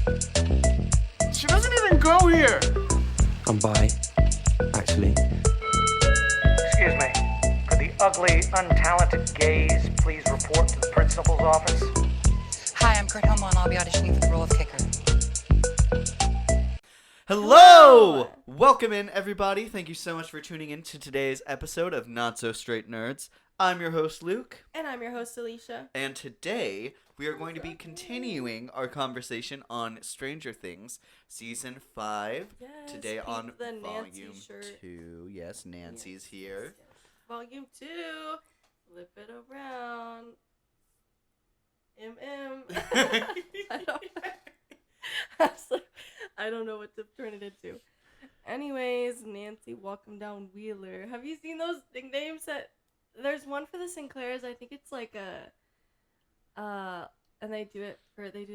She doesn't even go here. I'm bi, actually. Excuse me. Could the ugly, untalented gays please report to the principal's office? Hi, I'm Kurt Homo, and I'll be auditioning for the role of kicker. Hello! Welcome in, everybody. Thank you so much for tuning in to today's episode of Not So Straight Nerds. I'm your host, Luke. And I'm your host, Alicia. And today, we are going to be continuing our conversation on Stranger Things, Season 5. Yes, today peep on the Nancy Volume shirt. 2. Yes, Nancy's here. Yes. Volume 2. Flip it around. I don't know what to turn it into. Anyways, Nancy Welcome Down Wheeler. Have you seen those nicknames that... There's one for the Sinclairs. I think it's like and they do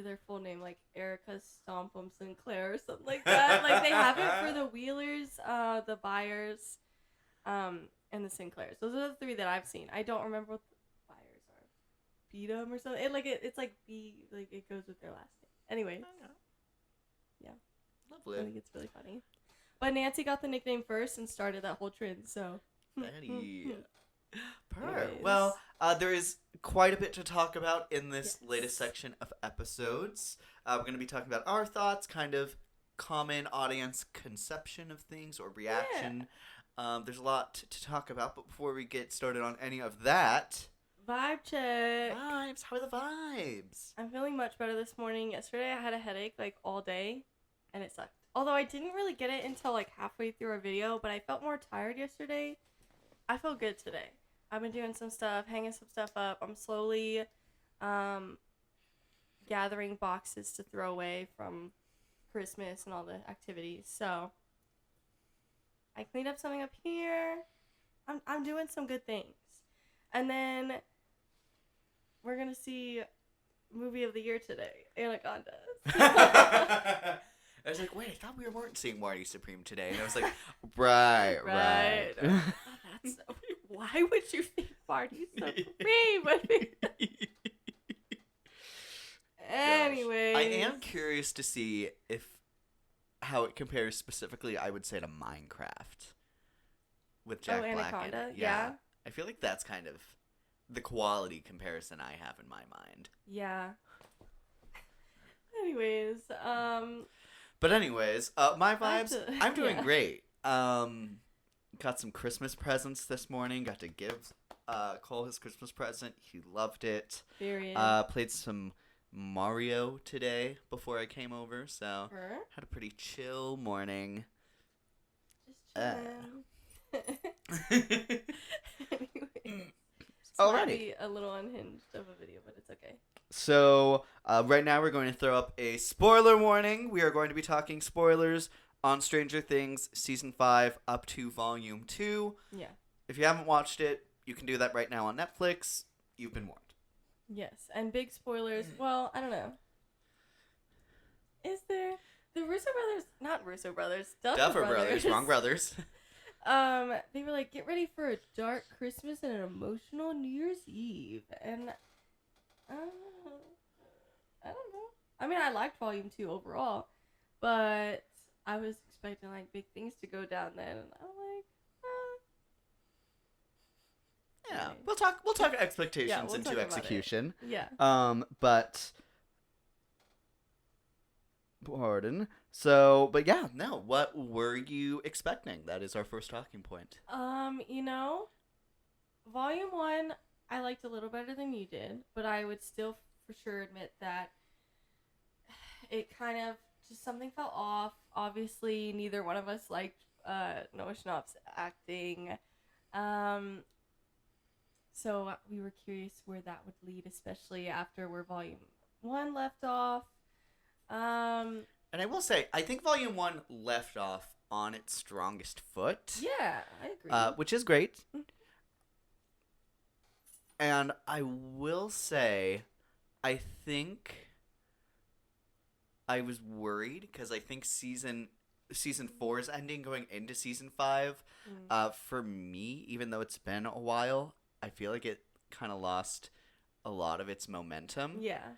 their full name, like Erica Stompum Sinclair or something like that. Like they have it for the Wheelers, the Byers, and the Sinclairs. Those are the three that I've seen. I don't remember what the Byers are. Beatum or something. It's like B, like it goes with their last name. Anyway. Yeah. Lovely. I think it's really funny. But Nancy got the nickname first and started that whole trend, so. Betty. Anyways. Well, there is quite a bit to talk about in this latest section of episodes. We're going to be talking about our thoughts, kind of common audience conception of things or reaction. Yeah. There's a lot to talk about, but before we get started on any of that... Vibe check. Vibes. How are the vibes? I'm feeling much better this morning. Yesterday I had a headache like all day, and it sucked. Although I didn't really get it until like halfway through our video, but I felt more tired yesterday. I feel good today. I've been doing some stuff, hanging some stuff up. I'm slowly gathering boxes to throw away from Christmas and all the activities. So I cleaned up something up here. I'm doing some good things. And then we're going to see movie of the year today, Anaconda. I was like, wait, I thought we weren't seeing Marty Supreme today. And I was like, right. That's why would you think Marty Supreme would be? Anyways. I am curious to see how it compares specifically, I would say, to Minecraft. With Jack Black in Anaconda? it. Yeah. I feel like that's kind of the quality comparison I have in my mind. Yeah. Anyways, But anyways, my vibes, I'm doing great. Got some Christmas presents this morning. Got to give Cole his Christmas present. He loved it. Period. Played some Mario today before I came over, so had a pretty chill morning. Just chilling. Anyway. This might be a little unhinged of a video, but it's okay. So, right now we're going to throw up a spoiler warning. We are going to be talking spoilers on Stranger Things Season 5 up to Volume 2. Yeah. If you haven't watched it, you can do that right now on Netflix. You've been warned. Yes, and big spoilers. Well, I don't know. Is there... The Russo brothers... Not Russo brothers. Duffer brothers. Wrong brothers. They were like, get ready for a dark Christmas and an emotional New Year's Eve. And... I don't know. I mean, I liked Volume 2 overall, but I was expecting like big things to go down then, and I'm like, Yeah, anyway. we'll talk expectations Yeah, we'll into talk about execution. it. Yeah. But pardon. So, but yeah, no. What were you expecting? That is our first talking point. Volume 1 I liked a little better than you did, but I would still for sure admit that it kind of just something fell off. Obviously, neither one of us liked Noah Schnapp's acting. So we were curious where that would lead, especially after where Volume 1 left off. And I will say, I think Volume 1 left off on its strongest foot. Yeah, I agree. Which is great. And I will say, I think I was worried because I think season 4's ending going into season 5, for me, even though it's been a while, I feel like it kind of lost a lot of its momentum. Yeah.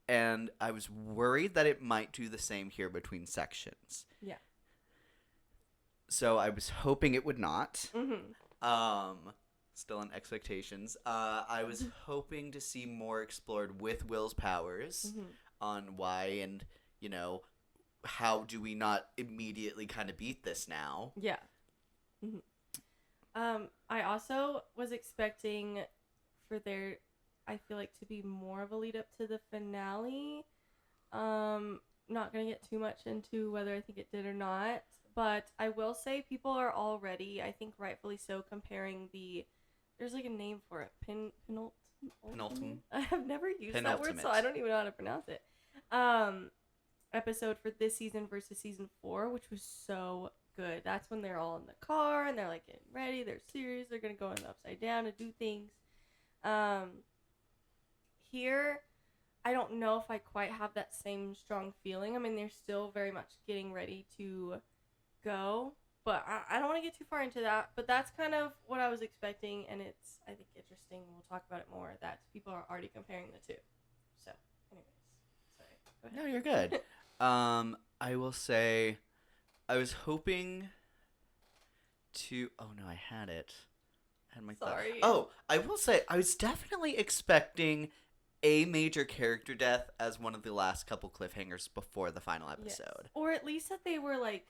And I was worried that it might do the same here between sections. Yeah. So I was hoping it would not. Mm-hmm. Still in expectations. I was hoping to see more explored with Will's powers Mm-hmm. on why and, how do we not immediately kind of beat this now? Yeah. Mm-hmm. I also was expecting for there, I feel like, to be more of a lead up to the finale. Not gonna get too much into whether I think it did or not, but I will say people are already, I think rightfully so, comparing there's like a name for it, penultimate. I have never used that word, so I don't even know how to pronounce it. Episode for this season versus season 4, which was so good. That's when they're all in the car and they're like getting ready. They're serious. They're gonna go in the upside down and do things. Here, I don't know if I quite have that same strong feeling. I mean, they're still very much getting ready to go, but I don't want to get too far into that. But that's kind of what I was expecting, and it's, I think, interesting. We'll talk about it more. That people are already comparing the two. So, anyways, sorry. Go ahead. No, you're good. I will say, I was hoping to. Oh no, I had it. I had my Sorry. Oh, I will say, I was definitely expecting a major character death as one of the last couple cliffhangers before the final episode. Yes. Or at least that they were like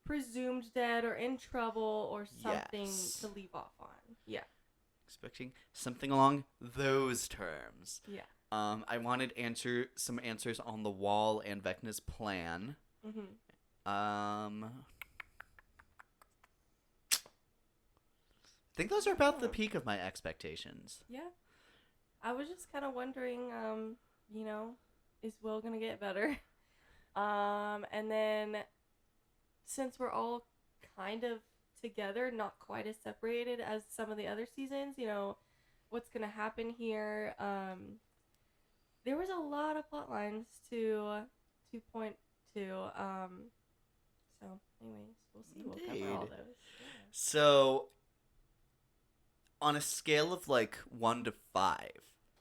presumed dead or in trouble or something to leave off on. Yeah. Expecting something along those terms. Yeah. I wanted some answers on the wall and Vecna's plan. Mm-hmm. I think those are about the peak of my expectations. Yeah. I was just kind of wondering, is Will gonna get better? And then since we're all kind of together, not quite as separated as some of the other seasons, what's gonna happen here? There was a lot of plot lines to point to. So, anyways, we'll see. We'll cover all those. Yeah. So, on a scale of 1 to 5,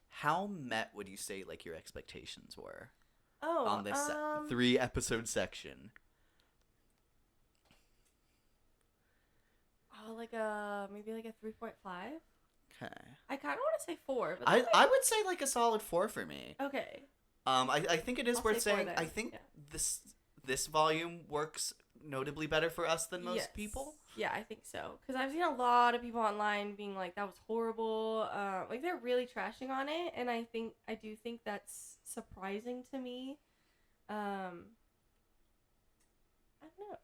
how met would you say your expectations were on this 3-episode section? Maybe a 3.5. Okay. I kind of want to say 4, but I would say a solid 4 for me. okay. I think it is I'll worth say 4 saying. then. I think Yeah. this volume works notably better for us than most Yes. people. Yeah, I think so. Because I've seen a lot of people online being like, that was horrible. They're really trashing on it. And I do think that's surprising to me. I don't know.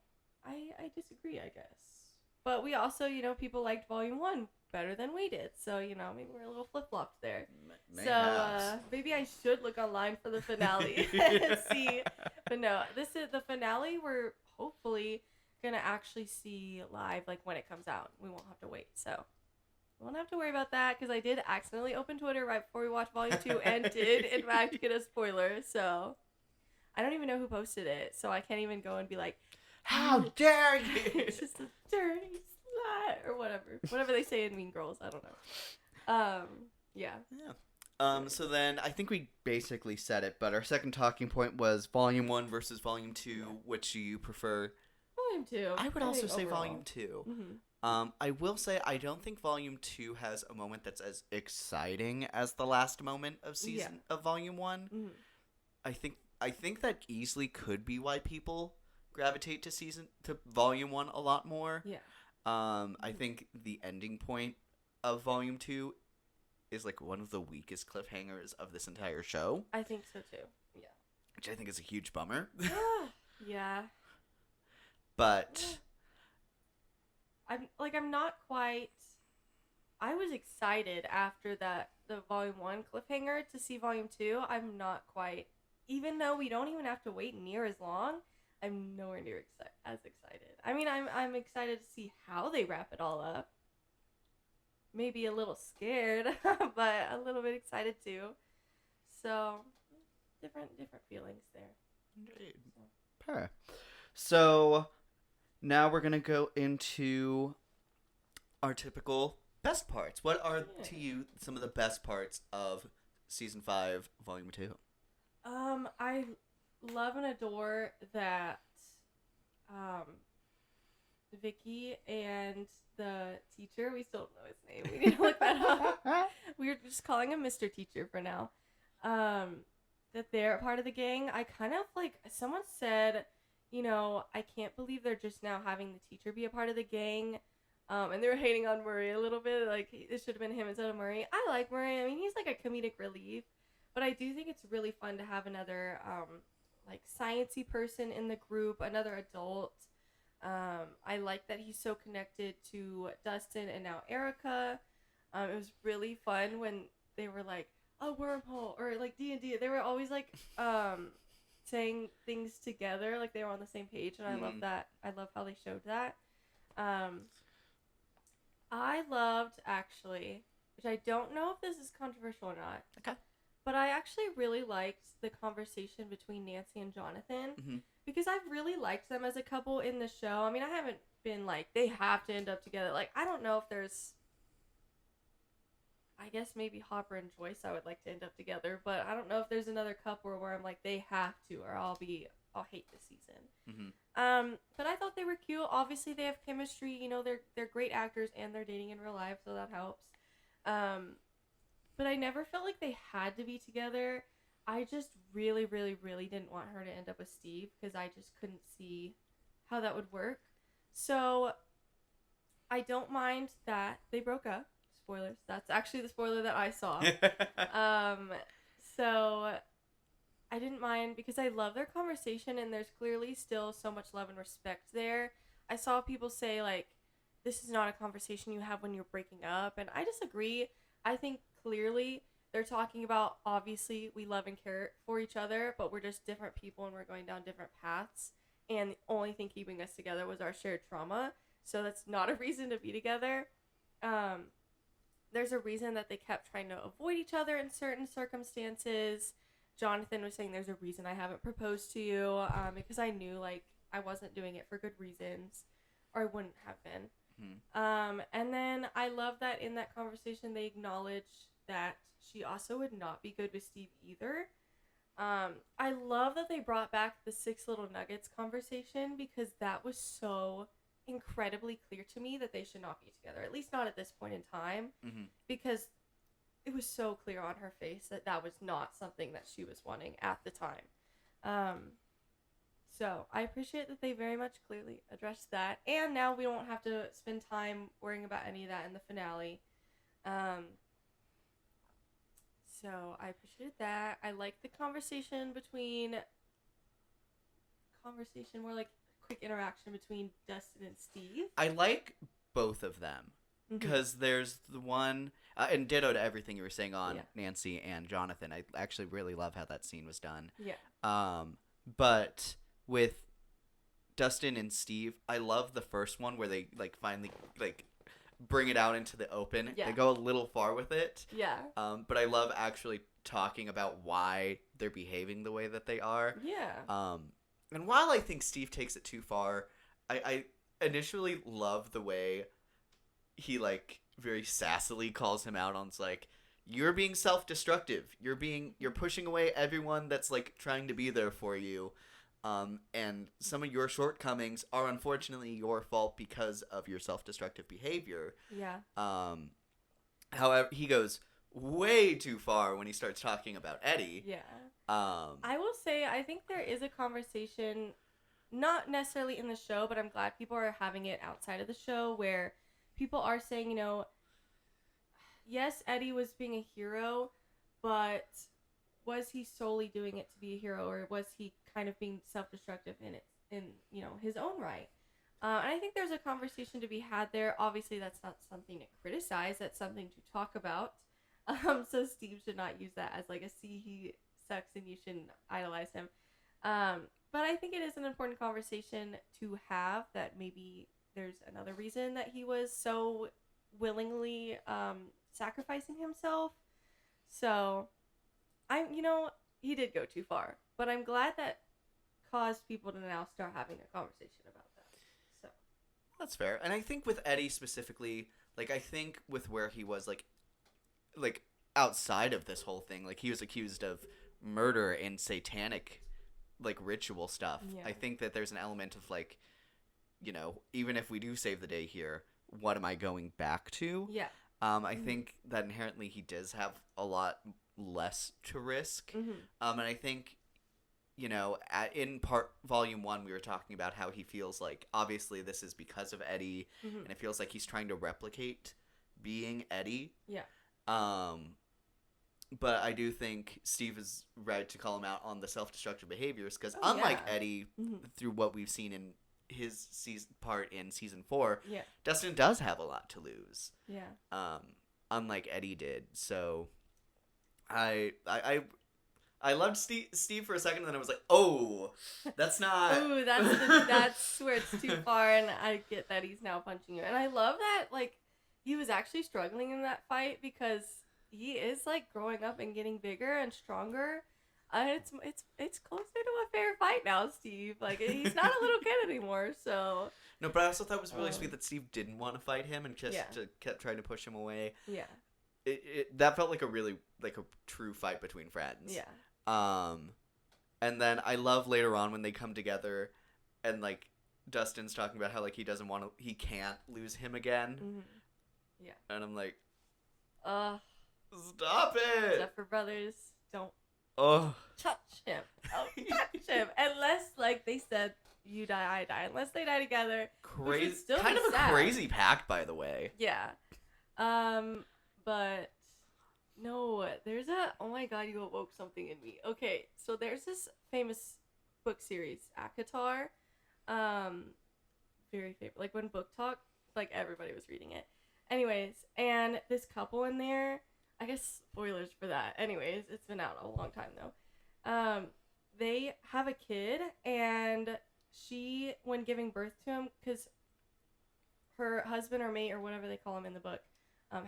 I disagree, I guess. But we also, people liked Volume 1 better than we did. So, maybe we're a little flip-flopped there. Maybe I should look online for the finale and see. But no, the finale we're hopefully gonna actually see live when it comes out. We won't have to wait, so we won't have to worry about that because I did accidentally open Twitter right before we watched Volume 2 and did in fact get a spoiler. So I don't even know who posted it, so I can't even go and be like, how dare you? It's just a dirty slut or whatever they say in Mean Girls. I don't know. Yeah. So then I think we basically said it, but our second talking point was Volume 1 versus Volume 2. Which do you prefer? Volume 2. I would also think say overall. Volume 2. Mm-hmm. I will say I don't think Volume 2 has a moment that's as exciting as the last moment of of Volume 1. Mm-hmm. I think that easily could be why people gravitate to Volume 1 a lot more. Yeah. I think the ending point of Volume 2 is one of the weakest cliffhangers of this entire show. I think so too. Yeah. Which I think is a huge bummer. Yeah. But I'm not quite. I was excited after the Volume 1 cliffhanger to see Volume 2. I'm not quite. Even though we don't even have to wait near as long, I'm nowhere near as excited. I mean, I'm excited to see how they wrap it all up. Maybe a little scared, but a little bit excited too. So, different feelings there. Indeed. So now we're gonna go into our typical best parts. What are to you some of the best parts of Season 5, Volume 2? I love and adore that Vicky and the teacher, we still don't know his name. We need to look that up. We're just calling him Mr. Teacher for now. That they're a part of the gang. I kind of like, someone said, I can't believe they're just now having the teacher be a part of the gang. And they were hating on Murray a little bit. Like, it should have been him instead of Murray. I like Murray. I mean, he's like a comedic relief. But I do think it's really fun to have another, like, sciencey person in the group, another adult. I like that he's so connected to Dustin and now Erica. It was really fun when they were like, a wormhole, or like D&D. They were always like, saying things together, like they were on the same page, and I love that. I love how they showed that. I loved, actually, which I don't know if this is controversial or not. Okay. But I actually really liked the conversation between Nancy and Jonathan because I've really liked them as a couple in the show. I mean, I haven't been like, they have to end up together. Like, I don't know if there's, I guess maybe Hopper and Joyce I would like to end up together, but I don't know if there's another couple where I'm like, they have to, or I'll hate the season. But I thought they were cute. Obviously, they have chemistry. They're great actors and they're dating in real life, so that helps. But I never felt like they had to be together. I just really, really, really didn't want her to end up with Steve because I just couldn't see how that would work. So I don't mind that they broke up. Spoilers. That's actually the spoiler that I saw. So I didn't mind because I love their conversation and there's clearly still so much love and respect there. I saw people say, like, this is not a conversation you have when you're breaking up, and I disagree. I think clearly they're talking about, obviously, we love and care for each other, but we're just different people and we're going down different paths, and the only thing keeping us together was our shared trauma, so that's not a reason to be together. There's a reason that they kept trying to avoid each other in certain circumstances. Jonathan was saying there's a reason I haven't proposed to you, because I knew, like, I wasn't doing it for good reasons, or I wouldn't have been. And then I love that in that conversation they acknowledged that she also would not be good with Steve either. I love that they brought back the 6 little nuggets conversation because that was so incredibly clear to me that they should not be together, at least not at this point in time, because it was so clear on her face that that was not something that she was wanting at the time. So I appreciate that they very much clearly addressed that, and now we don't have to spend time worrying about any of that in the finale. So I appreciated that. I liked the more like quick interaction between Dustin and Steve. I like both of them because there's the one, and ditto to everything you were saying on Nancy and Jonathan. I actually really love how that scene was done. Yeah. But with Dustin and Steve, I love the first one where they like finally like bring it out into the open. Yeah. They go a little far with it. Yeah. But I love actually talking about why they're behaving the way that they are. Yeah. And while I think Steve takes it too far, I initially love the way he like very sassily calls him out on like, you're being self-destructive. You're pushing away everyone that's like trying to be there for you. And some of your shortcomings are unfortunately your fault because of your self-destructive behavior. Yeah. However, he goes way too far when he starts talking about Eddie. Yeah. I will say, I think there is a conversation, not necessarily in the show, but I'm glad people are having it outside of the show, where people are saying, yes, Eddie was being a hero, but was he solely doing it to be a hero, or was he kind of being self-destructive in his own right? And I think there's a conversation to be had there. Obviously, that's not something to criticize. That's something to talk about. So Steve should not use that as like he sucks and you shouldn't idolize him. But I think it is an important conversation to have, that maybe there's another reason that he was so willingly sacrificing himself. So he did go too far, but I'm glad that caused people to now start having a conversation about that. So that's fair. And I think with Eddie specifically, like, I think with where he was like outside of this whole thing, like he was accused of murder and satanic like ritual stuff. Yeah. I think that there's an element of like, even if we do save the day here, what am I going back to? Yeah. I think that inherently he does have a lot less to risk. And I think, in volume 1, we were talking about how he feels like, obviously this is because of Eddie, and it feels like he's trying to replicate being Eddie. Yeah. But I do think Steve is right to call him out on the self-destructive behaviors, because unlike Eddie, through what we've seen in his part in season 4, Dustin does have a lot to lose. Yeah. Unlike Eddie did. So I loved Steve for a second, and then I was like, oh, that's not. Ooh, that's where it's too far, and I get that he's now punching you. And I love that, like, he was actually struggling in that fight because he is, like, growing up and getting bigger and stronger. It's closer to a fair fight now, Steve. Like, he's not a little kid anymore, so. No, but I also thought it was really sweet that Steve didn't want to fight him and just kept trying to push him away. Yeah. That felt like a true fight between friends. Yeah. And then I love later on when they come together, and like Dustin's talking about how like he can't lose him again. Yeah. And I'm like, stop it! Duffer Brothers, don't touch him. Don't touch him unless, like they said, you die, I die. Unless they die together. Crazy, still kind of sad. A crazy pact, by the way. Yeah. But no, there's oh my god, you awoke something in me. Okay, so there's this famous book series, ACOTAR. Very favorite. Like when Book Talk, like everybody was reading it. Anyways, and this couple in there, I guess spoilers for that. Anyways, it's been out a long time though. They have a kid, and she, when giving birth to him, because her husband or mate or whatever they call him in the book,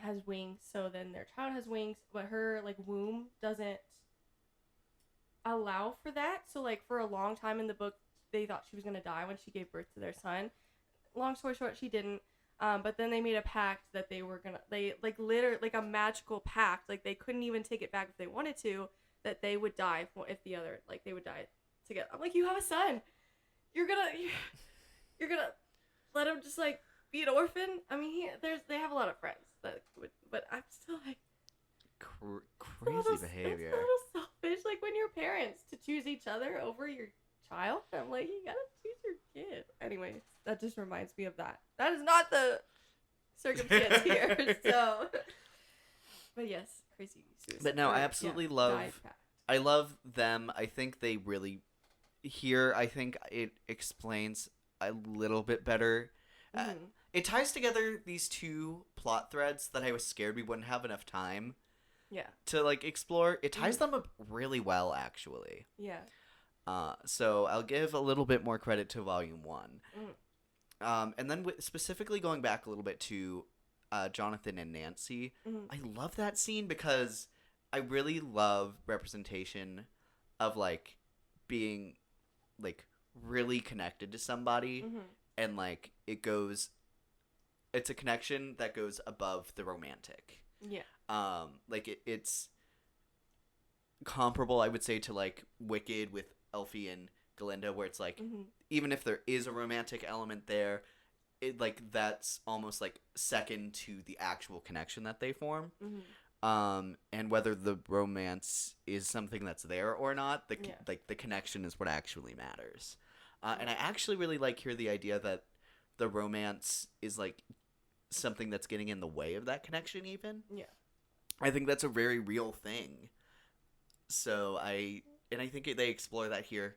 has wings, so then their child has wings, but her like womb doesn't allow for that. So like for a long time in the book, they thought she was gonna die when she gave birth to their son. Long story short, she didn't. But then they made a pact that they like literally like a magical pact, like they couldn't even take it back if they wanted to, that they would die if the other, like they would die together. I'm like, you have a son, you're gonna let him just like be an orphan? I mean, they have a lot of friends that would, but I'm still like, crazy behavior. It's a little selfish, like when you're parents, to choose each other over your child. I'm like, you gotta choose your kid. Anyway, that just reminds me of that. That is not the circumstance here. So, but yes, crazy suicide. But no, I absolutely I love them. I think they really here. I think it explains a little bit better. It ties together these two plot threads that I was scared we wouldn't have enough time to like explore. It ties them up really well, actually. Yeah. So I'll give a little bit more credit to Volume 1. And then specifically going back a little bit to Jonathan and Nancy, I love that scene because I really love representation of like being like really connected to somebody, and like it's a connection that goes above the romantic. Yeah. Like it's comparable, I would say, to like Wicked with Elfie and Glinda, where it's like even if there is a romantic element there, it like that's almost like second to the actual connection that they form. And whether the romance is something that's there or not, the connection is what actually matters. And I actually really like here the idea that the romance is like something that's getting in the way of that connection even. Yeah. I think that's a very real thing. So I think they explore that here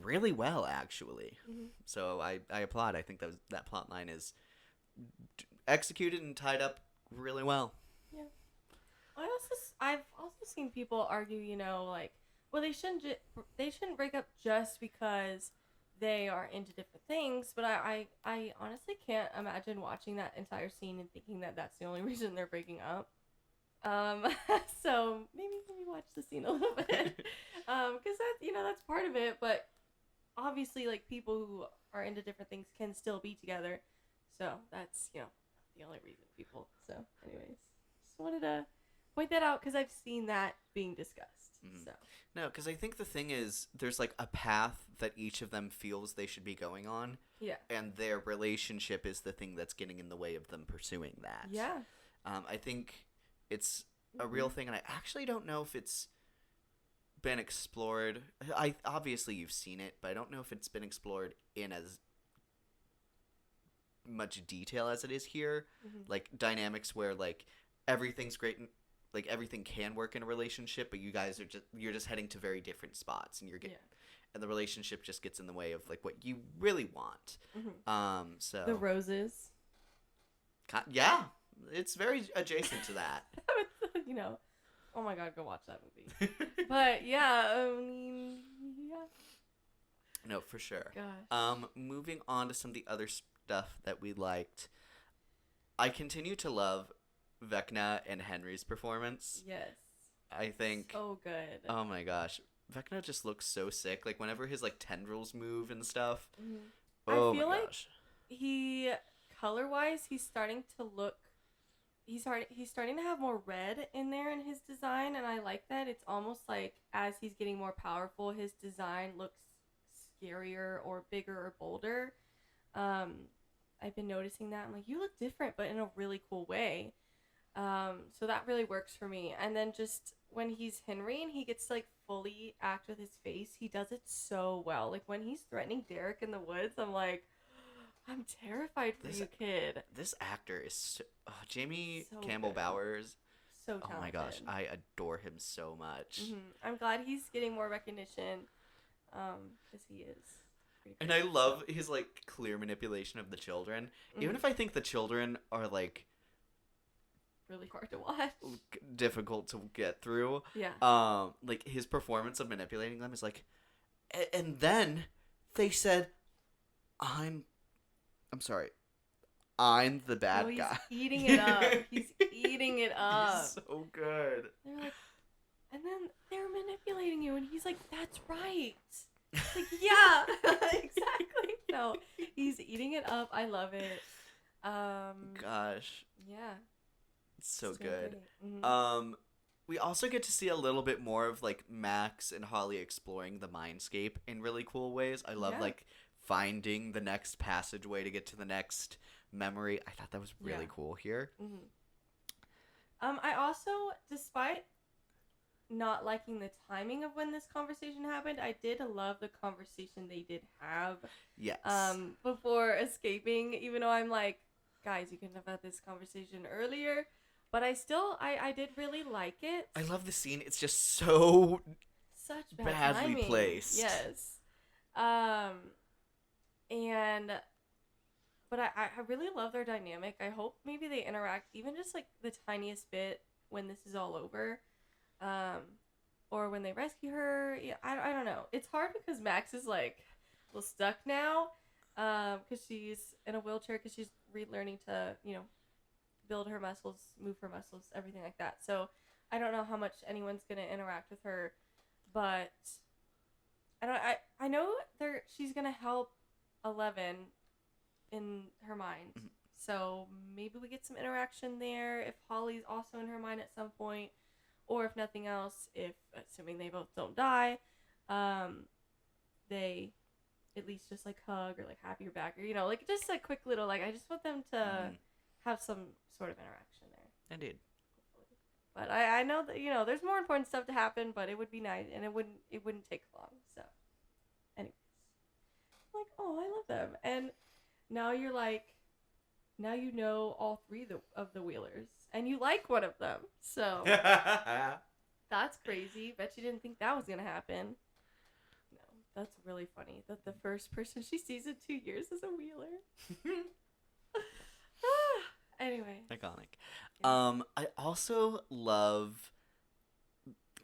really well, actually. So I applaud. I think that plot line is executed and tied up really well. Yeah. I've also seen people argue, like, well, they shouldn't break up just because they are into different things, but I honestly can't imagine watching that entire scene and thinking that that's the only reason they're breaking up. So maybe watch the scene a little bit, because that's part of it. But obviously, like, people who are into different things can still be together. So that's the only reason people. So, anyways, just wanted to point that out because I've seen that being discussed. So No, because I think the thing is, there's like a path that each of them feels they should be going on, Yeah. and their relationship is the thing that's getting in the way of them pursuing that. Yeah. I think it's a real thing, and I actually don't know if it's been explored. Obviously you've seen it, but I don't know if it's been explored in as much detail as it is here. Like dynamics where like everything's great and like everything can work in a relationship, but you're just heading to very different spots, and and the relationship just gets in the way of like what you really want. So The roses. yeah, it's very adjacent to that. You know, oh my god, go watch that movie. But yeah, I mean, yeah. No, for sure. Gosh. Moving on to some of the other stuff that we liked. I continue to love Vecna and Henry's performance. Yes. I think. So good. Oh my gosh, Vecna just looks so sick. Like whenever his like tendrils move and stuff. Oh I feel my like gosh. he, color-wise, he's starting to look. He's starting to have more red in there in his design, and I like that. It's almost like as he's getting more powerful, his design looks scarier or bigger or bolder. I've been noticing that. I'm like, you look different, but in a really cool way. So that really works for me. And then just when he's Henry and he gets to like fully act with his face, he does it so well. Like when he's threatening Derek in the woods, I'm like, I'm terrified for you, kid. This actor is Jamie So Campbell good. Bowers. So Oh talented. my gosh, I adore him so much. I'm glad he's getting more recognition, because he is. pretty And great. I love his like clear manipulation of the children. Even if I think the children are like Really hard to watch. difficult to get through. Yeah. Like his performance of manipulating them is like, and then they said, I'm sorry, I'm the bad No, he's guy. eating it up. He's eating it up. He's so good. They're like, and then they're manipulating you, and he's like, "That's right." Like, yeah, exactly. No, he's eating it up. I love it. Gosh, Yeah. it's so So good. great. We also get to see a little bit more of like Max and Holly exploring the mindscape in really cool ways. I love Yeah. like finding the next passageway to get to the next memory. I thought that was really Yeah. cool here. I also, despite not liking the timing of when this conversation happened, I did love the conversation they did have. Yes. Before escaping, even though I'm like, guys, you couldn't have had this conversation earlier. But I did really like it. I love the scene. It's just so Such bad badly timing. placed. Yes. But I really love their dynamic. I hope maybe they interact even just like the tiniest bit when this is all over. Or when they rescue her. Yeah, I don't know. It's hard because Max is like a little stuck now. Because she's in a wheelchair because she's relearning to, build her muscles, move her muscles, everything like that. So I don't know how much anyone's gonna interact with her, but I know she's gonna help 11 in her mind. So maybe we get some interaction there if Holly's also in her mind at some point, or if nothing else, if assuming they both don't die, they at least just like hug or like have your back, or like just a quick little like I just want them to have some sort of interaction there. Indeed. But I know that there's more important stuff to happen, but it would be nice and it wouldn't take long. So, anyways, like, oh, I love them, and now you're like, now you know all three of the Wheelers, and you like one of them. So that's crazy. Bet you didn't think that was gonna happen. No, that's really funny that the first person she sees in 2 years is a Wheeler. Anyway. Iconic. Yeah. I also love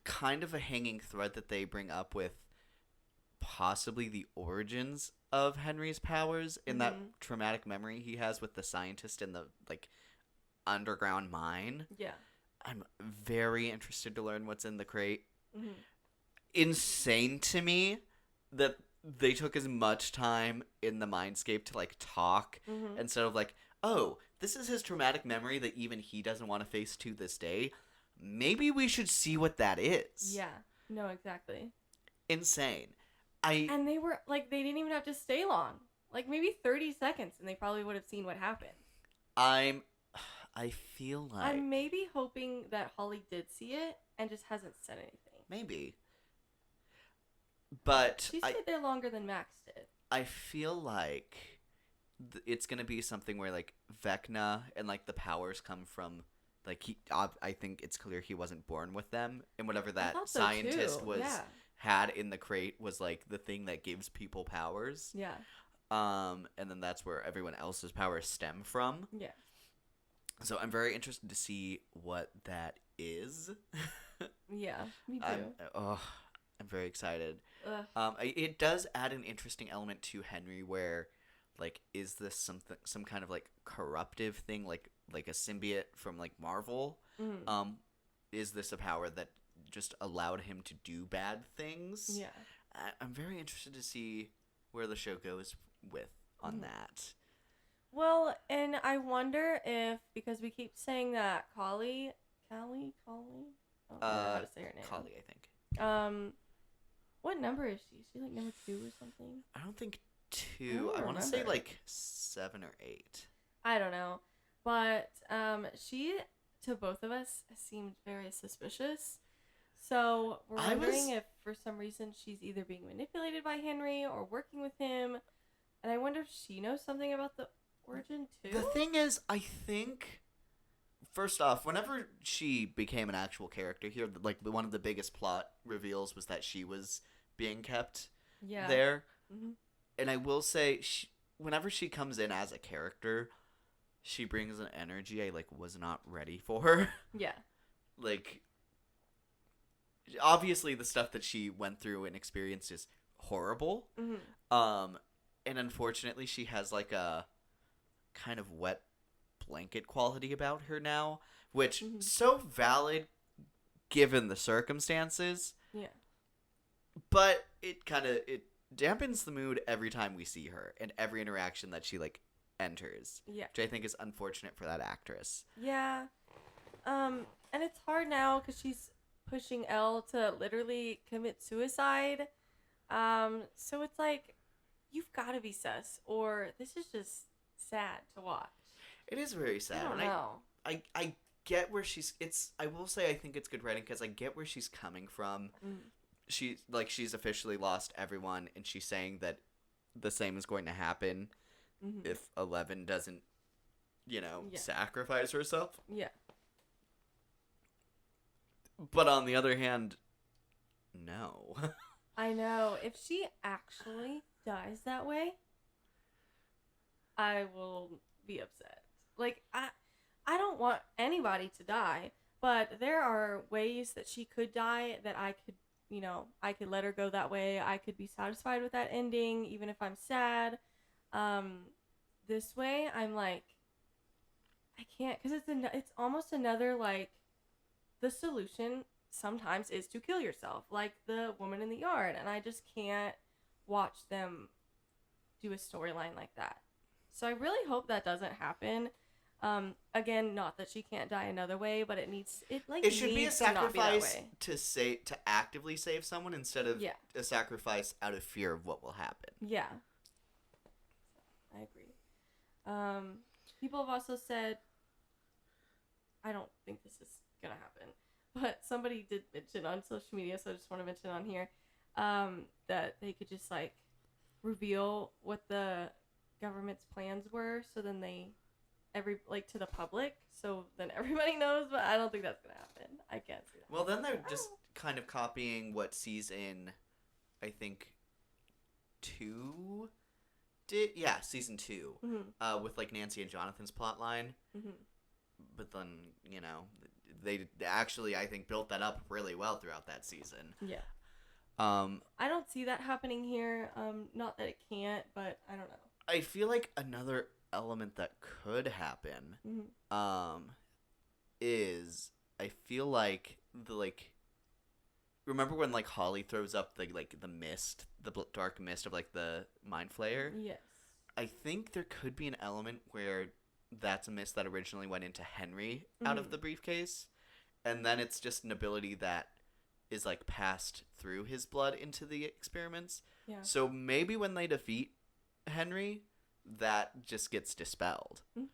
kind of a hanging thread that they bring up with possibly the origins of Henry's powers in that traumatic memory he has with the scientist in the like underground mine. Yeah. I'm very interested to learn what's in the crate. Insane to me that they took as much time in the mindscape to like talk instead of like, oh, this is his traumatic memory that even he doesn't want to face to this day. Maybe we should see what that is. Yeah. No, exactly. Insane. And they were like, they didn't even have to stay long. Like maybe 30 seconds, and they probably would have seen what happened. I feel like I'm maybe hoping that Holly did see it and just hasn't said anything. maybe, but She stayed there longer than Max did. I feel like it's gonna be something where like Vecna and like the powers come from like I think it's clear he wasn't born with them, and whatever that thought so, scientist too. was Yeah. had in the crate was like the thing that gives people powers. Yeah. And then that's where everyone else's powers stem from. Yeah. So I'm very interested to see what that is. Yeah. Me too. I'm very excited. Ugh. It does add an interesting element to Henry, where, like, is this some kind of like corruptive thing, like a symbiote from like Marvel? Mm. Is this a power that just allowed him to do bad things? Yeah. I'm very interested to see where the show goes on that. Well, and I wonder if, because we keep saying that Callie? I don't know how to say her name. Kali, I think. What number is she? Is she like number 2 or something? I don't think I 2. don't I want to say remember. like 7 or 8. I don't know. But she, to both of us, seemed very suspicious. So we're I wondering was- if for some reason she's either being manipulated by Henry or working with him. And I wonder if she knows something about the origin too. The thing is, I think, first off, whenever she became an actual character here, like one of the biggest plot reveals was that she was being kept Yeah. there. Mhm. And I will say, whenever she comes in as a character, she brings an energy I like was not ready for her. Yeah. Like, obviously, the stuff that she went through and experienced is horrible. Mm-hmm. And unfortunately, she has like a kind of wet blanket quality about her now, which so valid given the circumstances, Yeah. but it dampens the mood every time we see her and every interaction that she like enters, Yeah. which I think is unfortunate for that actress. Yeah. And it's hard now because she's pushing Elle to literally commit suicide. So it's like, you've got to be sus, or this is just sad to watch. It is very sad. I don't and know. I get where I will say I think it's good writing because I get where she's coming from. She's officially lost everyone, and she's saying that the same is going to happen if 11 doesn't, sacrifice herself. Yeah. But on the other hand, no. I know. If she actually dies that way, I will be upset. Like, I don't want anybody to die, but there are ways that she could die that I could, I could let her go that way. I could be satisfied with that ending, even if I'm sad. This way, I'm like, I can't, because it's almost another, like, the solution sometimes is to kill yourself, like the woman in the yard, and I just can't watch them do a storyline like that. So I really hope that doesn't happen. Again, not that she can't die another way, but it should be a needs to not be that sacrifice way. to actively save someone instead of Yeah. a sacrifice out of fear of what will happen. Yeah. I agree. People have also said, I don't think this is gonna happen, but somebody did mention on social media, so I just want to mention on here, that they could just like reveal what the government's plans were, so then to the public, so then everybody knows. But I don't think that's gonna happen. I can't see that. Well, then they're just kind of copying what season, I think, 2 did. Yeah, season 2, with like Nancy and Jonathan's plot line. But then, they actually, I think, built that up really well throughout that season. Yeah. I don't see that happening here. Not that it can't, but I don't know. I feel like another element that could happen, is I feel like remember when like Holly throws up the mist, the dark mist of like the mind flayer? Yes. I think there could be an element where that's a mist that originally went into Henry out of the briefcase, and then it's just an ability that is like passed through his blood into the experiments. Yeah. So maybe when they defeat Henry, that just gets dispelled. Mhm.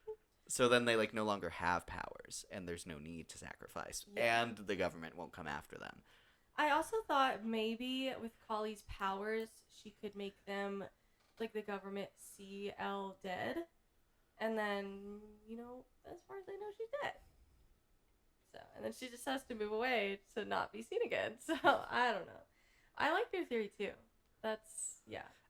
So then they like no longer have powers, and there's no need to sacrifice, Yeah. and the government won't come after them. I also thought maybe with Kali's powers, she could make them, like the government, see Elle dead, and then as far as I know, she's dead. So, and then she just has to move away to not be seen again. So I don't know. I like your theory too. That's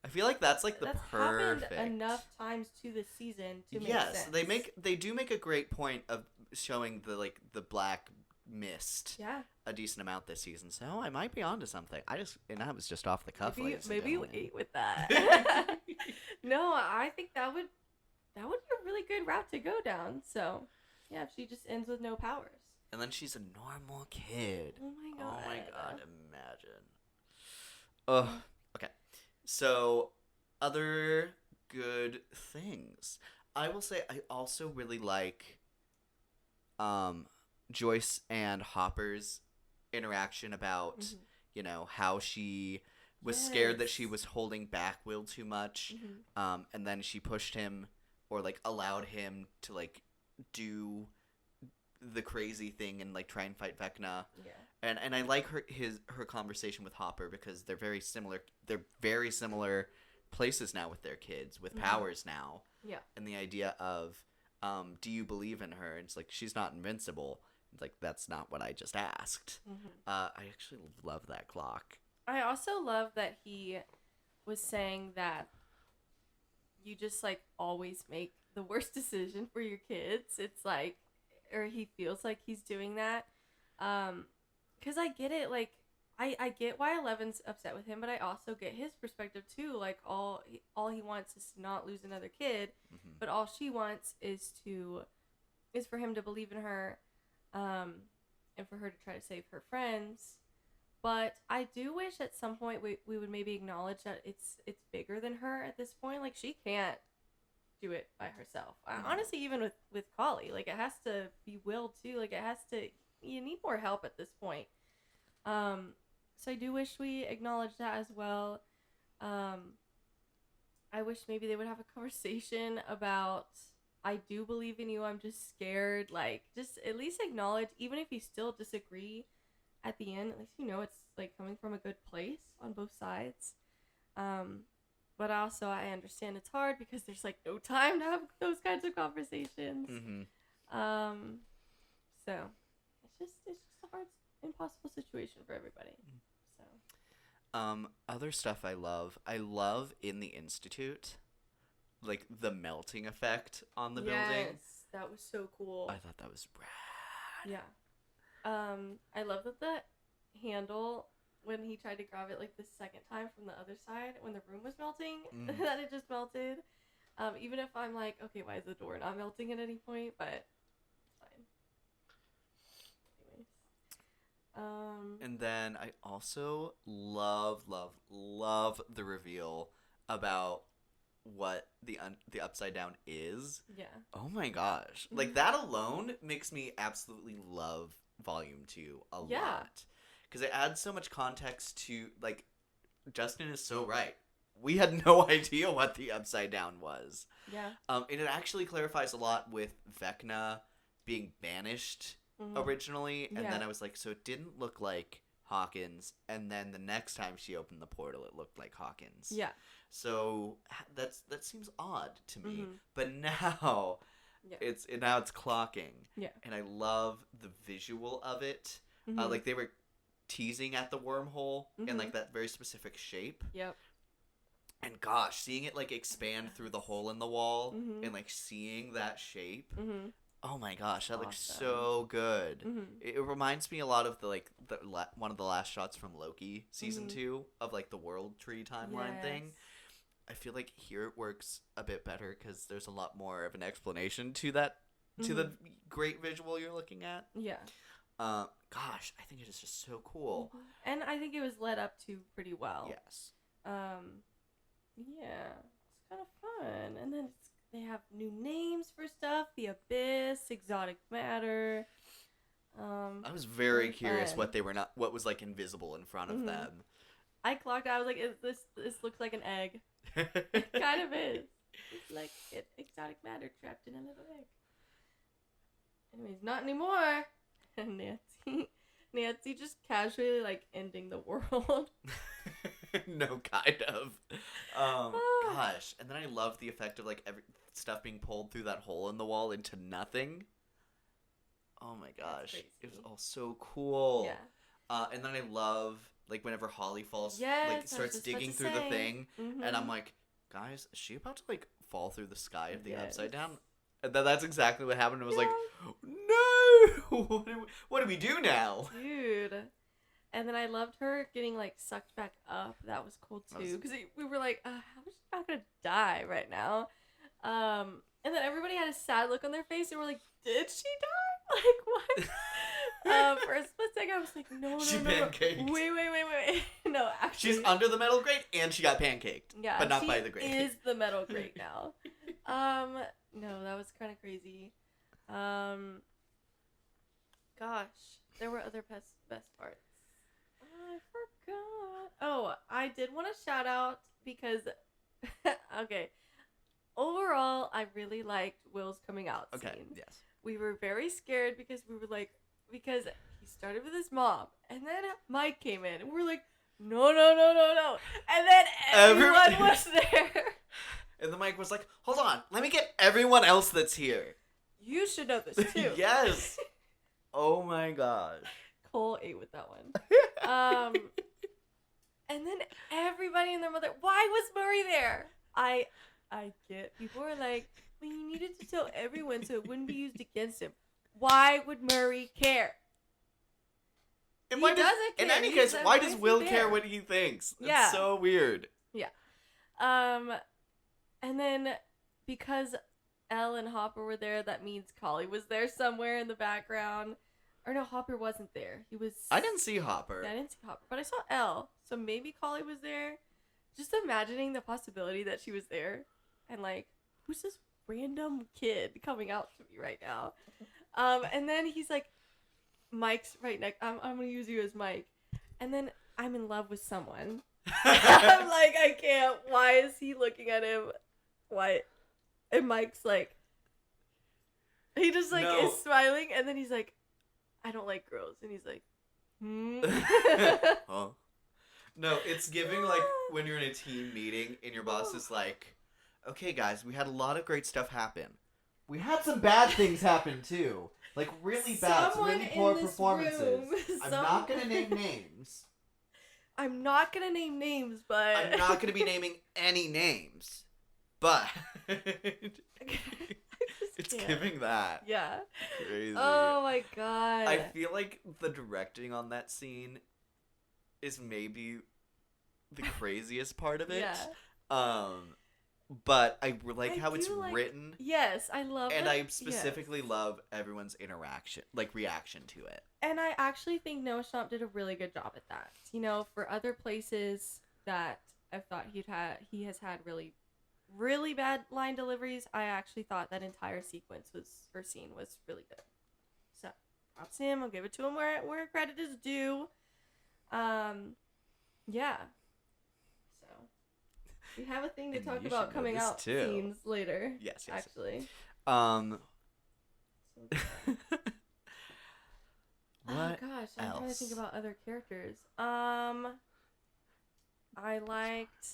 I feel like that's like the that's perfect. happened enough times to this season to make Yes, sense. they do make a great point of showing the black mist Yeah. a decent amount this season. So I might be onto something. I was just off the cuff. Maybe you ate with that. No, I think that would be a really good route to go down. So, yeah, if she just ends with no powers. And then she's a normal kid. Oh my god. Oh my god, imagine. Ugh. Okay. So, other good things. I will say I also really like Joyce and Hopper's interaction about, how she was scared that she was holding back Will too much. And then she pushed him or like allowed him to like do the crazy thing and like try and fight Vecna. Yeah. And I like her conversation with Hopper because they're very similar. They're very similar places now with their kids with powers now. Yeah. And the idea of, do you believe in her? And it's like she's not invincible. It's like that's not what I just asked. I actually love that clock. I also love that he was saying that you just like always make the worst decision for your kids. It's like, or he feels like he's doing that. Because I get it, like, I get why Eleven's upset with him, but I also get his perspective too. Like, all he wants is to not lose another kid, but all she wants is for him to believe in her, and for her to try to save her friends. But I do wish at some point we would maybe acknowledge that it's bigger than her at this point. Like, she can't do it by herself. Honestly, even with Kali, like, it has to be Will too. Like, you need more help at this point. So I do wish we acknowledged that as well. I wish maybe they would have a conversation about, I do believe in you, I'm just scared. Like, just at least acknowledge, even if you still disagree at the end, at least it's like coming from a good place on both sides. But also I understand it's hard because there's like no time to have those kinds of conversations. So it's just a hard, impossible situation for everybody. So Other stuff I love in the Institute, like the melting effect on the building. Yes, that was so cool. I thought that was rad. Yeah. I love that the handle, when he tried to grab it like the second time from the other side when the room was melting, that it just melted. Even if I'm like, okay, why is the door not melting at any point? But it's fine. Anyways. And then I also love the reveal about what the Upside Down is. Yeah. Oh my gosh. Like, that alone makes me absolutely love Volume 2 a lot. Because it adds so much context to, like, Justin is so right. We had no idea what the Upside Down was. Yeah. And it actually clarifies a lot with Vecna being banished originally. And then I was like, so it didn't look like Hawkins. And then the next time she opened the portal, it looked like Hawkins. Yeah. So that seems odd to me. But now it's clocking. Yeah. And I love the visual of it. Like, they were teasing at the wormhole in like that very specific shape. Yep. And gosh, seeing it like expand through the hole in the wall and like seeing that shape. Oh my gosh, that looks so good. It reminds me a lot of the one of the last shots from Loki season 2 of like the World Tree timeline thing. I feel like here it works a bit better because there's a lot more of an explanation to that, to the great visual you're looking at. Yeah. Gosh, I think it is just so cool. And I think it was led up to pretty well. Yes. Yeah, it's kind of fun. And then they have new names for stuff: the Abyss, Exotic Matter. I was very really curious fun. what was like invisible in front of Mhm. them. I clocked out. I was like, this looks like an egg. It kind of is. It's like exotic matter trapped in a little egg. Anyways, not anymore. Nancy just casually like ending the world. No, kind of. Gosh, and then I love the effect of like every stuff being pulled through that hole in the wall into nothing. Oh my gosh, crazy. it was all so cool. Yeah. And then I love like whenever Holly falls, Yes, I like was starts just about digging to through the say. thing, Mhm. and I'm like, guys, is she about to like fall through the sky of the Yes. upside down? And then that's exactly what happened. It was like, Yeah. no, what do we do now? Dude. And then I loved her getting like sucked back up. That was cool too, because we were like, how is she not gonna die right now? And then everybody had a sad look on their face, and we're like, did she die? Like what? For a split second, I was like, no, She no. pancaked. Wait. No, actually, She's under the metal grate and she got pancaked. yeah, but not she by the grate. is the metal grate now. No, that was kind of crazy. Gosh, there were other best parts. I forgot. Oh, I did want to shout out because, okay, overall, I really liked Will's coming out Okay, scene. yes. We were very scared because because he started with his mom, and then Mike came in, and we were like, no. And then everyone was there. And the mic was like, hold on, let me get everyone else that's here. You should know this too. Yes. Oh my gosh. Cole ate with that one. And then everybody and their mother. Why was Murray there? I get. People are like, well, you needed to tell everyone so it wouldn't be used against him. Why would Murray care? And He why doesn't in care. any He case, said, why why does is he Will there? care what he thinks? Yeah. It's so weird. And then because Elle and Hopper were there, that means Collie was there somewhere in the background. Or no, Hopper wasn't there. He was. I didn't see Hopper. Yeah, I didn't see Hopper, but I saw Elle. So maybe Collie was there. Just imagining the possibility that she was there, and like, who's this random kid coming out to me right now? And then he's like, Mike's right next. I'm gonna use you as Mike. And then I'm in love with someone. I'm like, I can't. Why is he looking at him? Why? And Mike's like, he just like No. is smiling, and then he's like, I don't like girls, and he's like, Huh? No, it's giving like when you're in a team meeting and your boss is like, okay guys, we had a lot of great stuff happen. We had some bad things happen too. Like really bad, some Someone really in poor this performances. room- I'm not gonna name names. I'm not gonna name names, but I'm not gonna be naming any names. But I just it's can't. giving that. Yeah. Crazy. Oh my god. I feel like the directing on that scene is maybe the craziest part of it. Yeah. But I like I how it's do like- written, Yes, I love and it. I specifically Yes. love everyone's interaction, like reaction to it. And I actually think Noah Schnapp did a really good job at that. You know, for other places that I've thought he has had really, really bad line deliveries, I actually thought that entire sequence scene was really good. So, props to him. I'll give it to him where credit is due. Yeah. So, we have a thing to And talk you about should know coming this out too. scenes later. Yes. Actually. Um. So, What oh gosh, I'm trying to think else? about other characters. I liked.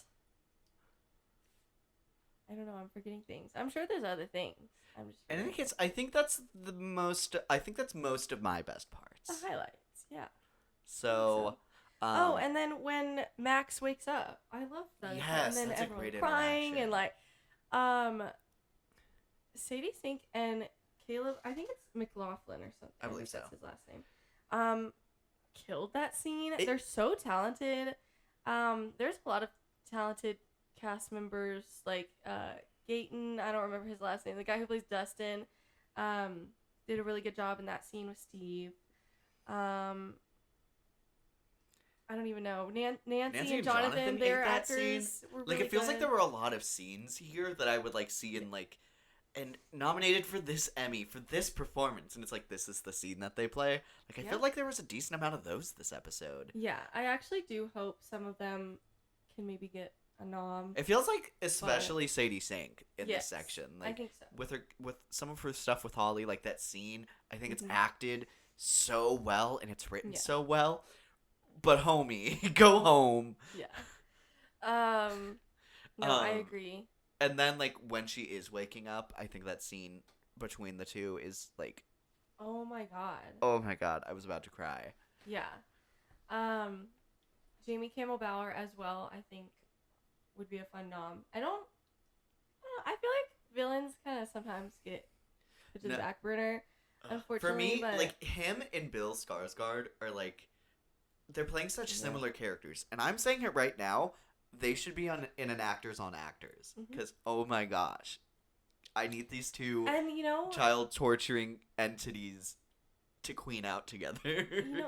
I don't know. I'm forgetting things. I'm sure there's other things. I'm just. In any forgetting case, I think that's most of my best parts. the highlights. Yeah. So. Oh, and then when Max wakes up, I love that. Yes, and then that's a everyone great crying interaction. and like, Sadie Sink and Caleb. I think it's McLaughlin or something. I believe think that's so. his last name. Killed that scene. It- They're so talented. There's a lot of talented cast members like Gayton. I don't remember his last name. The guy who plays Dustin, did a really good job in that scene with Steve. I don't even know. Nancy and Jonathan, their ate that scene. actors were Like really it feels like good. there were a lot of scenes here that I would like see in like and nominated for this Emmy for this performance, and it's like this is the scene that they play. Like I Yep. feel like there was a decent amount of those this episode. Yeah, I actually do hope some of them can maybe get a nom. It feels like especially Sadie Sink in Yes, this section. I Like think so. with some of her stuff with Holly, like that scene, I think it's Mhm. acted so well and it's written Yeah. so well. But homie, go home. Yeah. No, I Um, agree. And then like when she is waking up, I think that scene between the two is like, Oh my god. oh my god, I was about to cry. Yeah. Jamie Campbell Bower as well, I think would be a fun nom. I don't know, I feel like villains kind of sometimes get put to the No. back burner, For unfortunately. me, but like him and Bill Skarsgård are like, they're playing such Yeah. similar characters, and I'm saying it right now. They should be in an Actors on Actors Mhm. because oh my gosh, I need these two and child torturing entities to queen out together.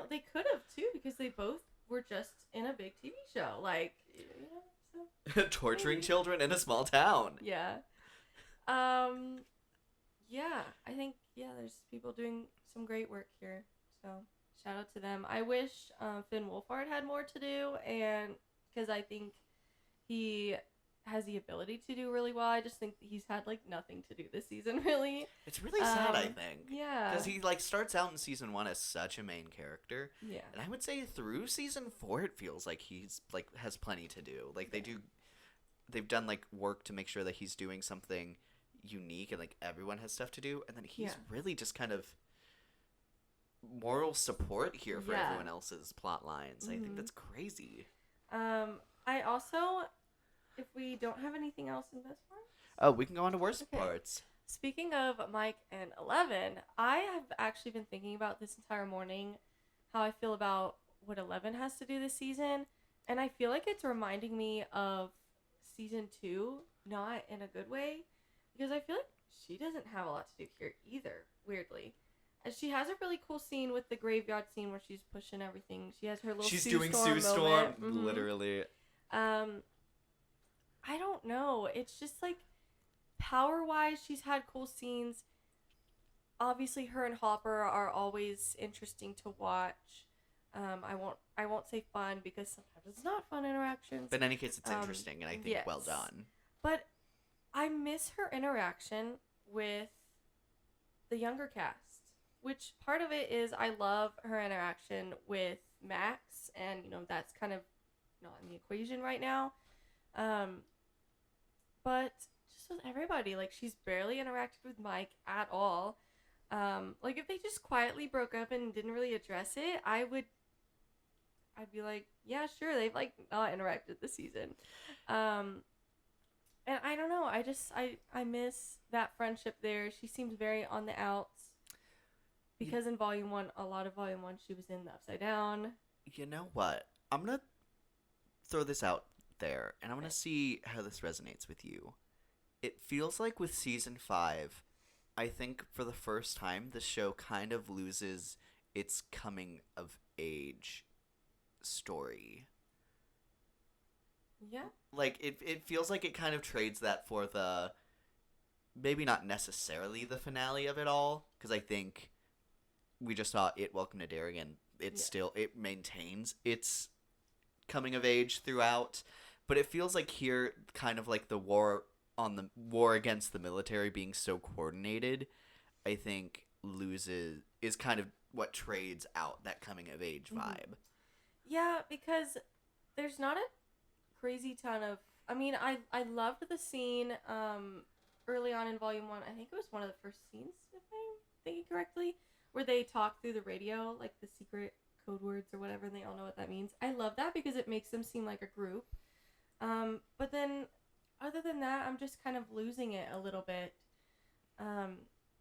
they could have too because they both were just in a big TV show, like so Torturing maybe. children in a small town. yeah. Yeah, I think there's people doing some great work here. So shout out to them. I wish Finn Wolfhard had more to do, and because I think he has the ability to do really well. I just think that he's had like nothing to do this season, really. It's really sad, I Um, think. Yeah. Because he like starts out in season 1 as such a main character, Yeah. and I would say through season 4 it feels like he's like has plenty to do. Like they've done like work to make sure that he's doing something unique and like everyone has stuff to do, and then he's Yeah. really just kind of moral support here for Yeah. everyone else's plot lines. I think Mhm. that's crazy. I also, if we don't have anything else in this one, Oh, we can go on to worst Okay. parts. speaking of Mike and 11, I have actually been thinking about this entire morning, how I feel about what 11 has to do this season, and I feel like it's reminding me of season 2, not in a good way, because I feel like she doesn't have a lot to do here either, weirdly. And she has a really cool scene with the graveyard scene where she's pushing everything. She has her little She's Sue doing Storm Sue Storm, moment. Mhm. literally. I don't know. It's just like power wise, she's had cool scenes. Obviously, her and Hopper are always interesting to watch. I won't say fun because sometimes it's not fun interactions. But in any case, it's Um, interesting, and I think well yes. done. But I miss her interaction with the younger cast, which part of it is I love her interaction with Max, and that's kind of not in the equation right now. But just with everybody, like she's barely interacted with Mike at all. Like if they just quietly broke up and didn't really address it, I'd be like, yeah, sure, they've like not interacted this season. And I don't know, I miss that friendship there. She seems very on the outs. Because in Volume 1, a lot of Volume 1, she was in the Upside Down. You know what? I'm going to throw this out there, and I'm going to see how this resonates with you. It feels like with Season 5, I think for the first time, the show kind of loses its coming-of-age story. Yeah. Like, it feels like it kind of trades that for the... Maybe not necessarily the finale of it all, because I think... We just saw It Welcome to Derry, and it maintains its coming of age throughout, but it feels like here, kind of like the war against the military being so coordinated, I think is kind of what trades out that coming of age vibe. Yeah, because there's not a crazy ton of... I mean, I loved the scene early on in Volume 1. I think it was one of the first scenes, if I'm thinking correctly, where they talk through the radio, like the secret code words or whatever, and they all know what that means. I love that because it makes them seem like a group. But then, other than that, I'm just kind of losing it a little bit,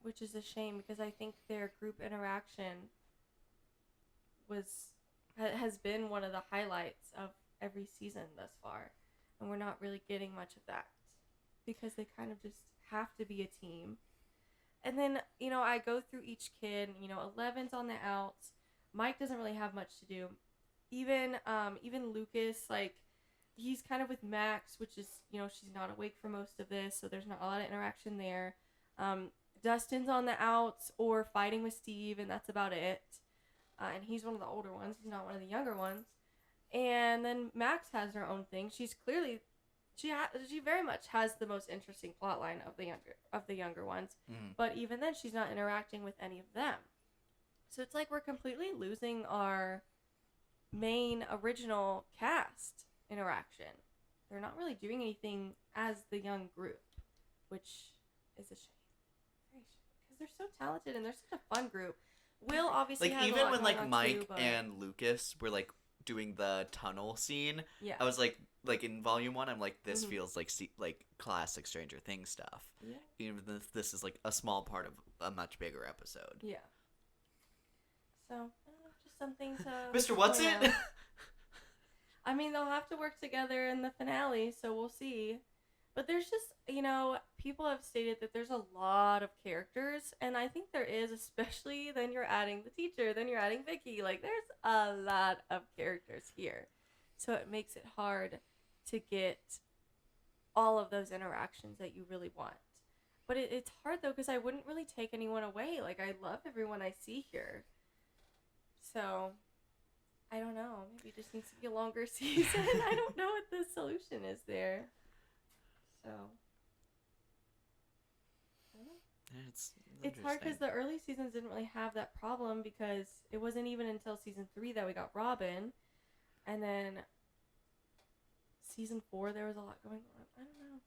which is a shame because I think their group interaction has been one of the highlights of every season thus far, and we're not really getting much of that because they kind of just have to be a team. And then, I go through each kid, 11's on the outs. Mike doesn't really have much to do. Even Lucas, like, he's kind of with Max, which is, she's not awake for most of this, so there's not a lot of interaction there. Dustin's on the outs or fighting with Steve, and that's about it. And he's one of the older ones. He's not one of the younger ones. And then Max has her own thing. She's clearly, she very much has the most interesting plot line of the younger ones. Mm. But even then, she's not interacting with any of them. So it's like we're completely losing our main original cast interaction. They're not really doing anything as the young group, which is a shame. Very shame. Because they're so talented and they're such a fun group. Will obviously Like, has a even lot when, going like, on Mike too, but... and Lucas were, like, doing the tunnel scene, Yeah. I was like in Volume 1, I'm like, this Mhm. feels like classic Stranger Things stuff. Yeah. Even if this is, like, a small part of a much bigger episode. Yeah. So, just something to... Mr. What's point It? out. I mean, they'll have to work together in the finale, so we'll see. But there's just, people have stated that there's a lot of characters, and I think there is, especially then you're adding the teacher, then you're adding Vicky. Like, there's a lot of characters here. So it makes it hard to get all of those interactions that you really want. But it's hard, though, because I wouldn't really take anyone away. Like, I love everyone I see here. So, I don't know. Maybe it just needs to be a longer season. I don't know what the solution is there. So, I don't know. It's Hard because interesting. the early seasons didn't really have that problem because it wasn't even until season 3 that we got Robin. And then season 4, there was a lot going on. I don't know.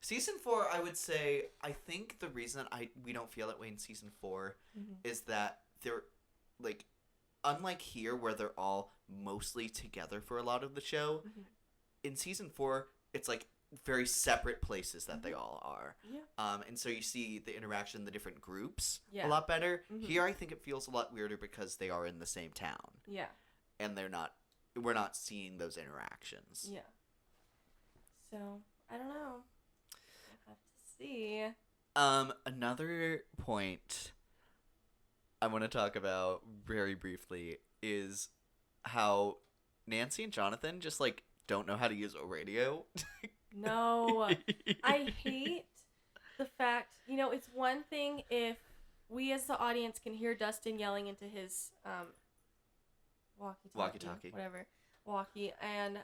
Season 4, I would say, I think the reason we don't feel that way in Season 4 is that they're, like, unlike here where they're all mostly together for a lot of the show, in Season 4, it's, like, very separate places that they all are. Yeah. And so you see the interaction in the different groups Yeah. a lot better. Mhm. Here, I think it feels a lot weirder because they are in the same town. Yeah. And we're not seeing those interactions. Yeah. So, I don't know. We'll have to see. Another point I want to talk about very briefly is how Nancy and Jonathan just, like, don't know how to use a radio. No. I hate the fact, it's one thing if we as the audience can hear Dustin yelling into his Walkie-talkie. Whatever. Walkie. And,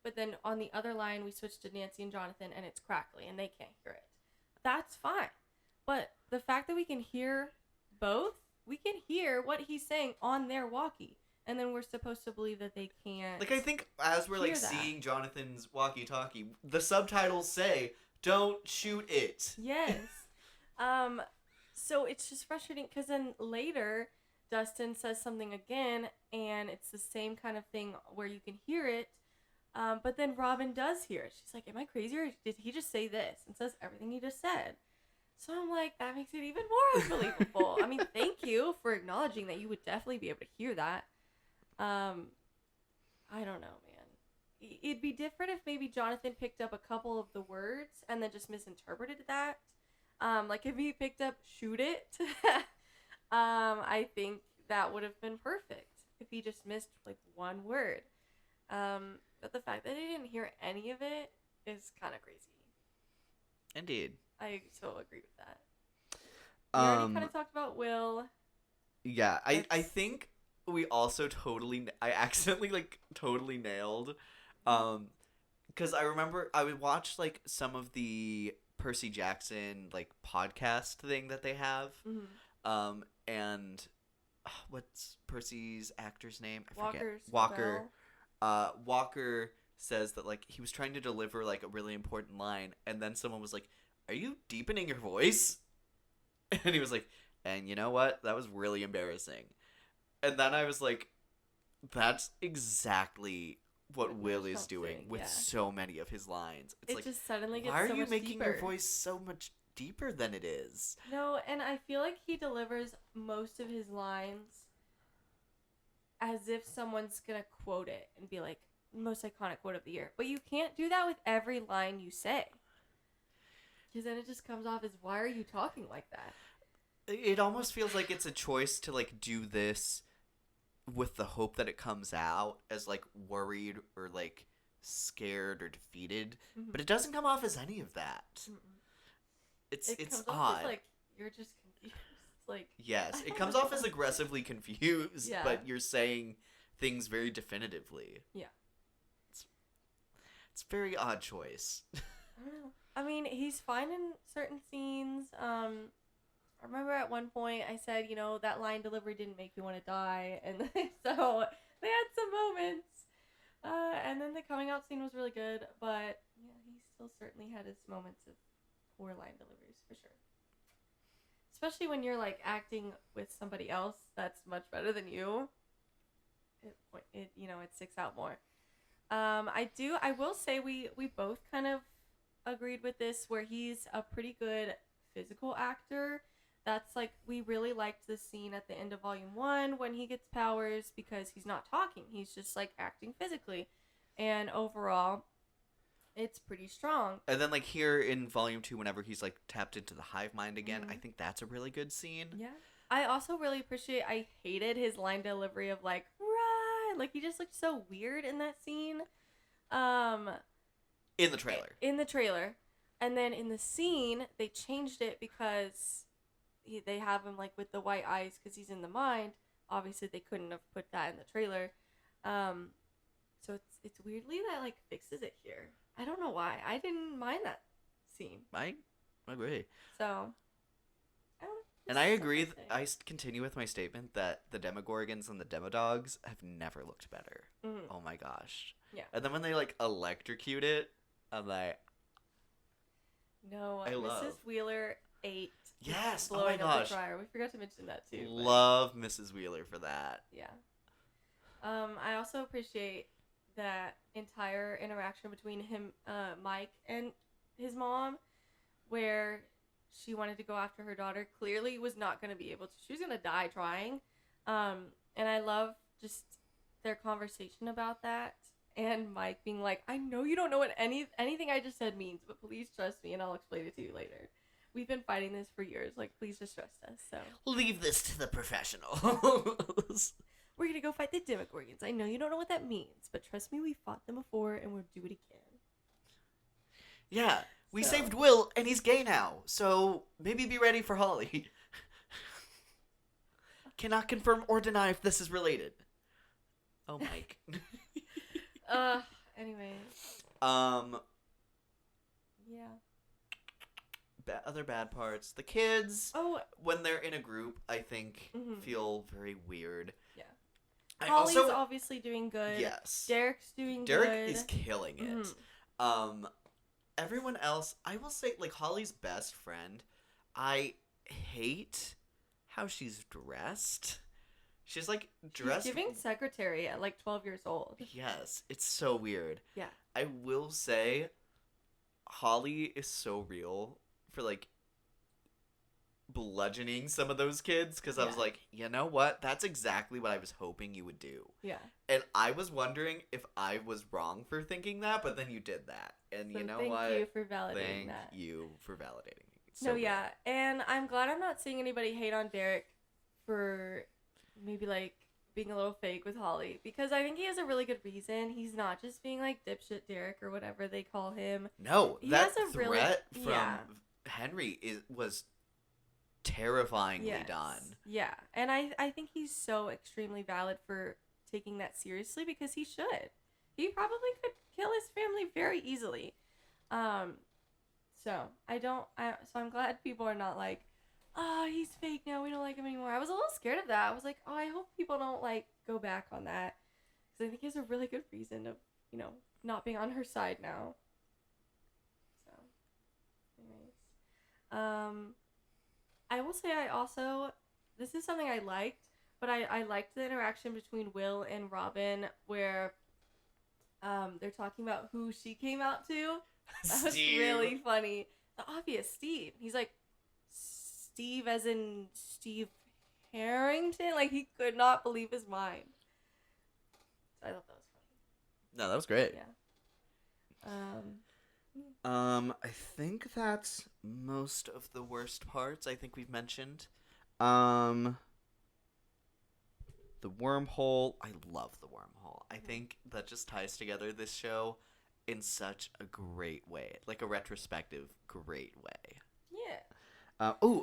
but then on the other line, we switch to Nancy and Jonathan and it's crackly and they can't hear it. That's fine. But the fact that we can hear both, we can hear what he's saying on their walkie. And then we're supposed to believe that they can't. Like, I think as we're, like, hear that. seeing Jonathan's walkie-talkie, the subtitles say, "Don't shoot it." Yes. So it's just frustrating because then later Dustin says something again and it's the same kind of thing where you can hear it. But then Robin does hear it. She's like, am I crazy or did he just say this? And says everything he just said. So I'm like, that makes it even more unbelievable. I mean, thank you for acknowledging that you would definitely be able to hear that. I don't know, man. It'd be different if maybe Jonathan picked up a couple of the words and then just misinterpreted that. Like if he picked up shoot it, I think that would have been perfect if he just missed like one word. But the fact that he didn't hear any of it is kind of crazy. Indeed. I so agree with that. We already kind of talked about Will. Yeah, I think we also I accidentally, like, totally nailed, because I remember I would watch, like, some of the Percy Jackson, like, podcast thing that they have, and what's Percy's actor's name? I forget. Walker. Walker says that, like, he was trying to deliver, like, a really important line, and then someone was like, "Are you deepening your voice?" And he was like, "And you know what? That was really embarrassing." And then I was like, that's exactly what Will is doing with so many of his lines. It's like, just suddenly gets why are so you much making deeper. your voice so much deeper than it is? No, and I feel like he delivers most of his lines as if someone's gonna quote it and be like, most iconic quote of the year. But you can't do that with every line you say. Because then it just comes off as, why are you talking like that? It almost feels like it's a choice to, like, do this with the hope that it comes out as, like, worried or, like, scared or defeated. But it doesn't come off as any of that. It's It comes odd. off as like you're just confused. Like Yes, it comes off as aggressively confused, Yeah. but you're saying things very definitively. Yeah. It's a very odd choice. I don't know. I mean, he's fine in certain scenes. I remember at one point I said, that line delivery didn't make me want to die, and so they had some moments. And then the coming out scene was really good, but yeah, he still certainly had his moments of poor line deliveries for sure. Especially when you're like acting with somebody else that's much better than you. It sticks out more. I will say we both kind of agreed with this, where he's a pretty good physical actor. That's like, we really liked the scene at the end of Volume 1 when he gets powers, because he's not talking. He's just like acting physically. And overall, it's pretty strong. And then like here in Volume 2, whenever he's like tapped into the hive mind again, Mhm. I think that's a really good scene. Yeah. I also really I hated his line delivery of like, run! Like, he just looked so weird in that scene. In the trailer. In the trailer. And then in the scene, they changed it because they have him like with the white eyes because he's in the mind. Obviously, they couldn't have put that in the trailer. So it's weirdly that like fixes it here. I don't know why. I didn't mind that scene. I agree. So, I don't know. And I agree. I continue with my statement that the Demogorgons and the Demodogs have never looked better. Mhm. Oh my gosh. Yeah. And then when they like electrocute it, I'm like, No, I Mrs. love. Wheeler ate. yes, oh my Blowing up gosh. the dryer. We forgot to mention that too. but- Love Mrs. Wheeler for that. Yeah. I also appreciate that entire interaction between him, Mike, and his mom, where she wanted to go after her daughter. Clearly was not going to be able to. She was going to die trying. And I love just their conversation about that. And Mike being like, I know you don't know what anything I just said means, but please trust me and I'll explain it to you later. We've been fighting this for years. Like, please just trust us. So Leave this to the professionals. we're going to go fight the Demogorgons. I know you don't know what that means, but trust me, we fought them before and we'll do it again. Yeah, we So- saved Will, and he's gay now, so maybe be ready for Holly. Cannot confirm or deny if this is related. Oh, Mike. Anyway. Yeah. Other bad parts. The kids, Oh, when they're in a group, I think, Mhm. feel very weird. Yeah. I Holly's also, obviously doing good. yes. Derek's doing Derek good. is killing it. Mhm. Everyone else, I will say, like, Holly's best friend, I hate how she's dressed. She's, like, dressed... She's giving secretary at like 12 years old. Yes, it's so weird. Yeah. I will say, Holly is so real for, like, bludgeoning some of those kids, because I was Yeah. like, you know what? That's exactly what I was hoping you would do. Yeah. And I was wondering if I was wrong for thinking that, but then you did that. And So you know thank what? you for validating Thank that. you for validating me. It's No, so yeah. good. And I'm glad I'm not seeing anybody hate on Derek for maybe like being a little fake with Holly, because I think he has a really good reason. He's not just being like dipshit Derek or whatever they call him. No, He that has a really- threat from yeah. Henry was terrifyingly Yes. done. Yeah. And I think he's so extremely valid for taking that seriously, because he should. He probably could kill his family very easily. So I'm glad people are not like, oh, he's fake now, we don't like him anymore. I was a little scared of that. I was like, oh, I hope people don't like go back on that, because I think he has a really good reason of, not being on her side now. So, anyways, I will say this is something I liked, but I liked the interaction between Will and Robin, where they're talking about who she came out to. That was Steve. really funny. The obvious Steve. He's like, Steve as in Steve Harrington? Like, he could not believe his mind. So I thought that was funny. No, that was great. Yeah. I think that's most of the worst parts I think we've mentioned. The wormhole, I love the wormhole. I think that just ties together this show in such a great way. Like a retrospective great way. Yeah.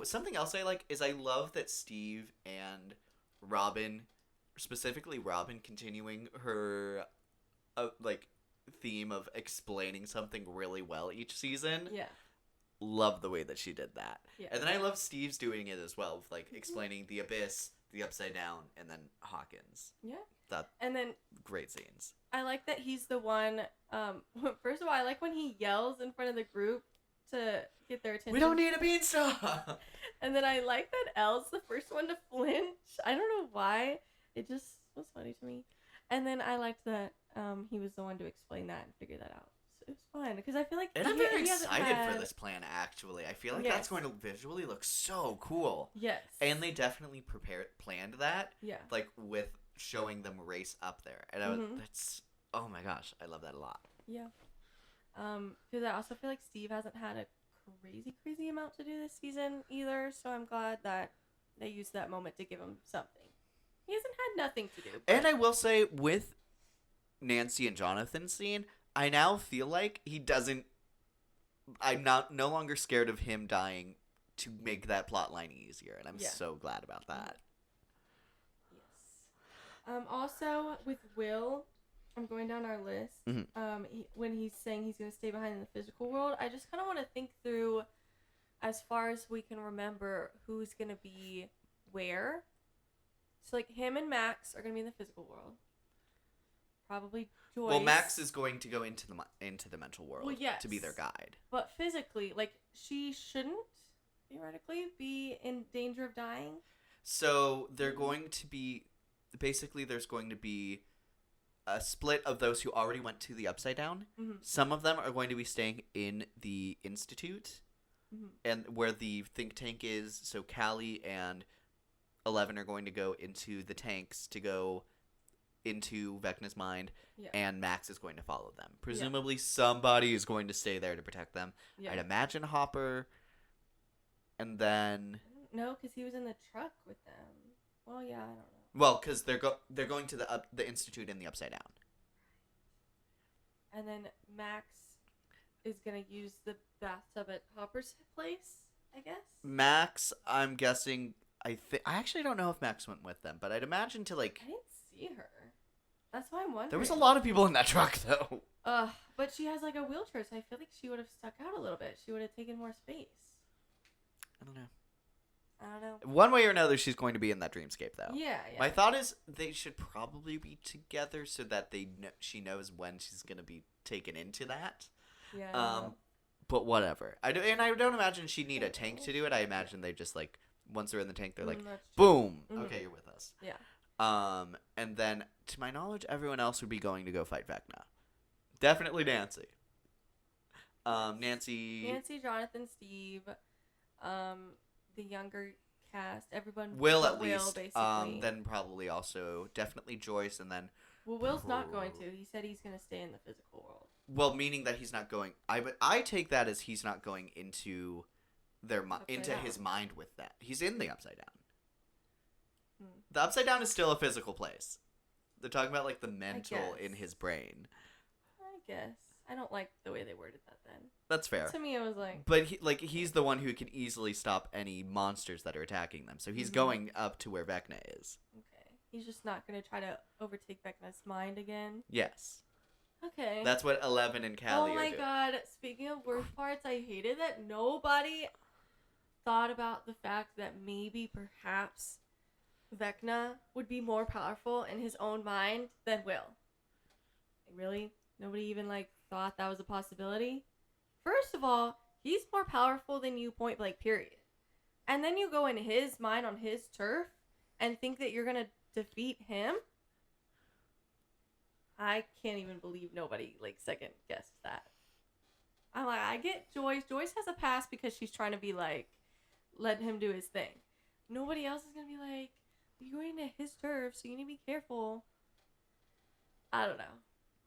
Something else I like is I love that Steve and Robin, specifically Robin, continuing her theme of explaining something really well each season. Yeah. Love the way that she did that. Yeah. And then I love Steve's doing it as well, with, like, explaining the Abyss, the Upside Down, and then Hawkins. Yeah. And then Great scenes. I like that he's the one. First of all, I like when he yells in front of the group to get their attention. We don't need a beanstalk! And then I like that Elle's the first one to flinch. I don't know why. It just was funny to me. And then I liked that he was the one to explain that and figure that out. So it was fun because I feel like And I'm very excited for this plan, actually. I feel like Yes. that's going to visually look so cool. Yes. And they definitely planned that, Yeah. like, with showing them race up there. And that's, oh my gosh, I love that a lot. Yeah. Because I also feel like Steve hasn't had a crazy amount to do this season either, so I'm glad that they used that moment to give him something. He hasn't had nothing to do. And I will say, with Nancy and Jonathan's scene, I now feel like he doesn't. I'm no longer scared of him dying to make that plot line easier, and I'm so glad about that. Yes. Also, with Will, I'm going down our list. When he's saying he's going to stay behind in the physical world, I just kind of want to think through, as far as we can remember, who's going to be where. So, like, him and Max are going to be in the physical world. Probably Joyce. Well, Max is going to go into the mental world to be their guide. But physically, like, she shouldn't, theoretically, be in danger of dying. So, they're going to be... Basically, there's going to be a split of those who already went to the Upside Down. Mm-hmm. Some of them are going to be staying in the Institute, and where the think tank is. So, Callie and 11 are going to go into the tanks to go into Vecna's mind, and Max is going to follow them. Presumably somebody is going to stay there to protect them. I'd imagine Hopper, and then... No, because he was in the truck with them. Well, yeah, I don't know. Well, because they're going to the Institute in the Upside Down. And then Max is going to use the bathtub at Hopper's place, I guess? Max, I'm guessing... I actually don't know if Max went with them, but I'd imagine to, like... I didn't see her. That's why I'm wondering. There was a lot of people in that truck, though. But she has, like, a wheelchair, so I feel like she would have stuck out a little bit. She would have taken more space. I don't know. know. One way or another, she's going to be in that dreamscape, though. Yeah. My thought is they should probably be together so that she knows when she's going to be taken into that. Yeah. But whatever. I don't imagine she'd need a tank to do it. I imagine they just, like, once they're in the tank, they're like, boom. Mm-hmm. Okay, you're with us. Yeah. And then, to my knowledge, everyone else would be going to go fight Vecna. Definitely Nancy. Nancy, Jonathan, Steve, the younger cast, everyone. Will at least. Basically. Then probably also definitely Joyce, and then. Well, Will's not going to. He said he's going to stay in the physical world. Well, meaning that he's not going. I take that as he's not going into his mind with that. He's in the Upside Down. The Upside Down is still a physical place. They're talking about, like, the mental in his brain. I guess. I don't like the way they worded that then. That's fair. To me, it was like... But, he's the one who can easily stop any monsters that are attacking them. So he's going up to where Vecna is. Okay. He's just not going to try to overtake Vecna's mind again? Yes. Okay. That's what 11 and Callie are doing. Oh my god. Speaking of worst parts, I hated that nobody thought about the fact that maybe, perhaps... Vecna would be more powerful in his own mind than Will. Like, really? Nobody even, like, thought that was a possibility? First of all, he's more powerful than you, point blank, period. And then you go in his mind on his turf and think that you're gonna defeat him? I can't even believe nobody, like, second guessed that. I'm like, I get Joyce. Joyce has a pass because she's trying to be, like, letting him do his thing. Nobody else is gonna be like, you're going to his turf, so you need to be careful. I don't know.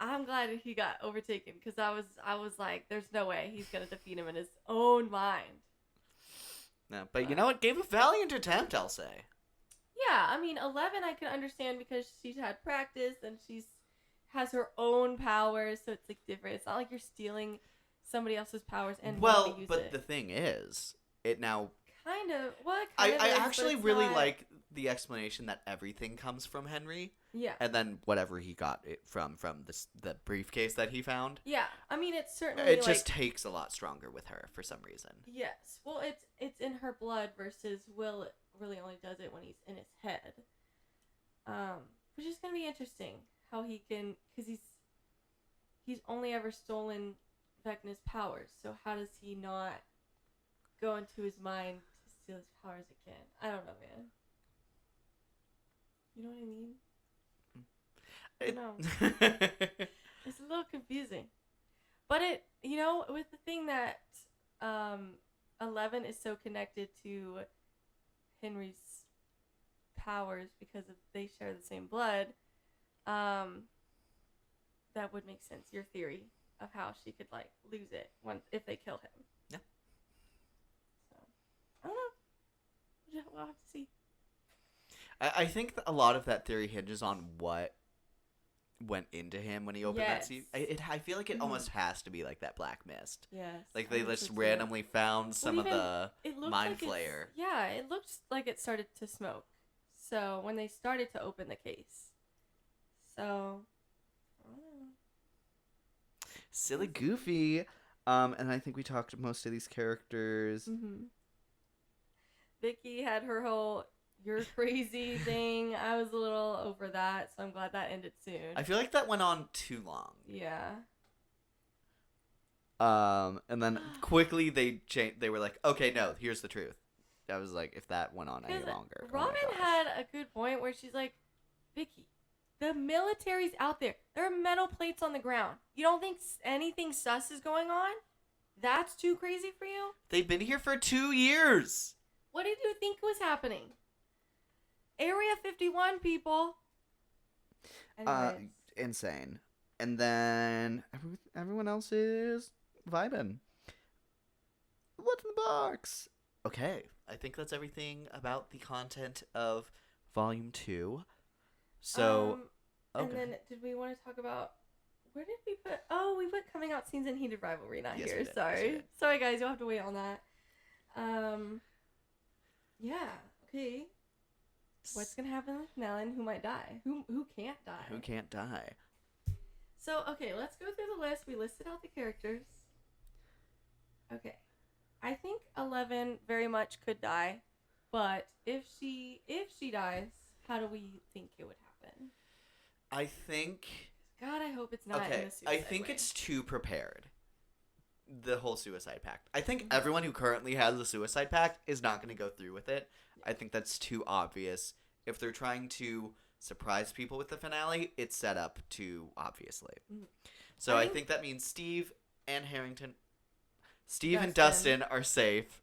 I'm glad he got overtaken because I was like, there's no way he's gonna defeat him in his own mind. No, but you know what? Gave a valiant attempt, I'll say. Yeah, I mean, 11 I can understand because she's had practice and has her own powers, so it's like different. It's not like you're stealing somebody else's powers and well, wanting to use but it. the thing is, it now Kind of. Well, it I, kind of I is, but actually it's really not- like the explanation that everything comes from Henry, Yeah. and then whatever he got it from the briefcase that he found. Yeah. I mean, it's certainly It like just takes a lot stronger with her for some reason. yes. Well, it's in her blood versus Will really only does it when he's in his head. Which is gonna be interesting how he can, because he's only ever stolen Vecna's powers. So how does he not go into his mind to steal his powers again? I don't know, man. You know what I mean? I don't know. It's a little confusing. But with the thing that 11 is so connected to Henry's powers because they share the same blood, that would make sense. Your theory of how she could like lose it if they kill him. Yeah. So I don't know. We'll have to see. I think a lot of that theory hinges on what went into him when he opened that seed. I feel like it almost has to be like that black mist. Yes. Like they just randomly found some of the mind flayer. Yeah, it looked like it started to smoke. So when they started to open the case. So I don't know. Silly Goofy. And I think we talked most of these characters. Mm-hmm. Vicky had her whole "you're crazy" thing. I was a little over that, so I'm glad that ended soon. I feel like that went on too long. Yeah. And then quickly they were like, okay, no, here's the truth. I was like, if that went on any longer. Robin had a good point where she's like, Vicky, the military's out there. There are metal plates on the ground. You don't think anything sus is going on? That's too crazy for you? They've been here for 2 years. What did you think was happening? Area 51, people. Anyways. Insane. And then everyone else is vibing. What's in the box? Okay, I think that's everything about the content of Volume 2. So, and then did we want to talk about where did we put? Oh, we put coming out scenes in Heated Rivalry. Not Yes, here. we did. Sorry, Yes, we did. sorry guys. You'll have to wait on that. Yeah. Okay. What's gonna happen with Nellen? Who might die? Who can't die? Who can't die? So okay, let's go through the list. We listed out the characters. Okay, I think 11 very much could die, but if she dies, how do we think it would happen? I think... God, I hope it's not in Okay, the suicide I think way. it's too prepared. The whole suicide pact. I think everyone who currently has the suicide pact is not going to go through with it. I think that's too obvious. If they're trying to surprise people with the finale, it's set up too obviously. So I think that means Steve and Harrington... Steve and Dustin are safe.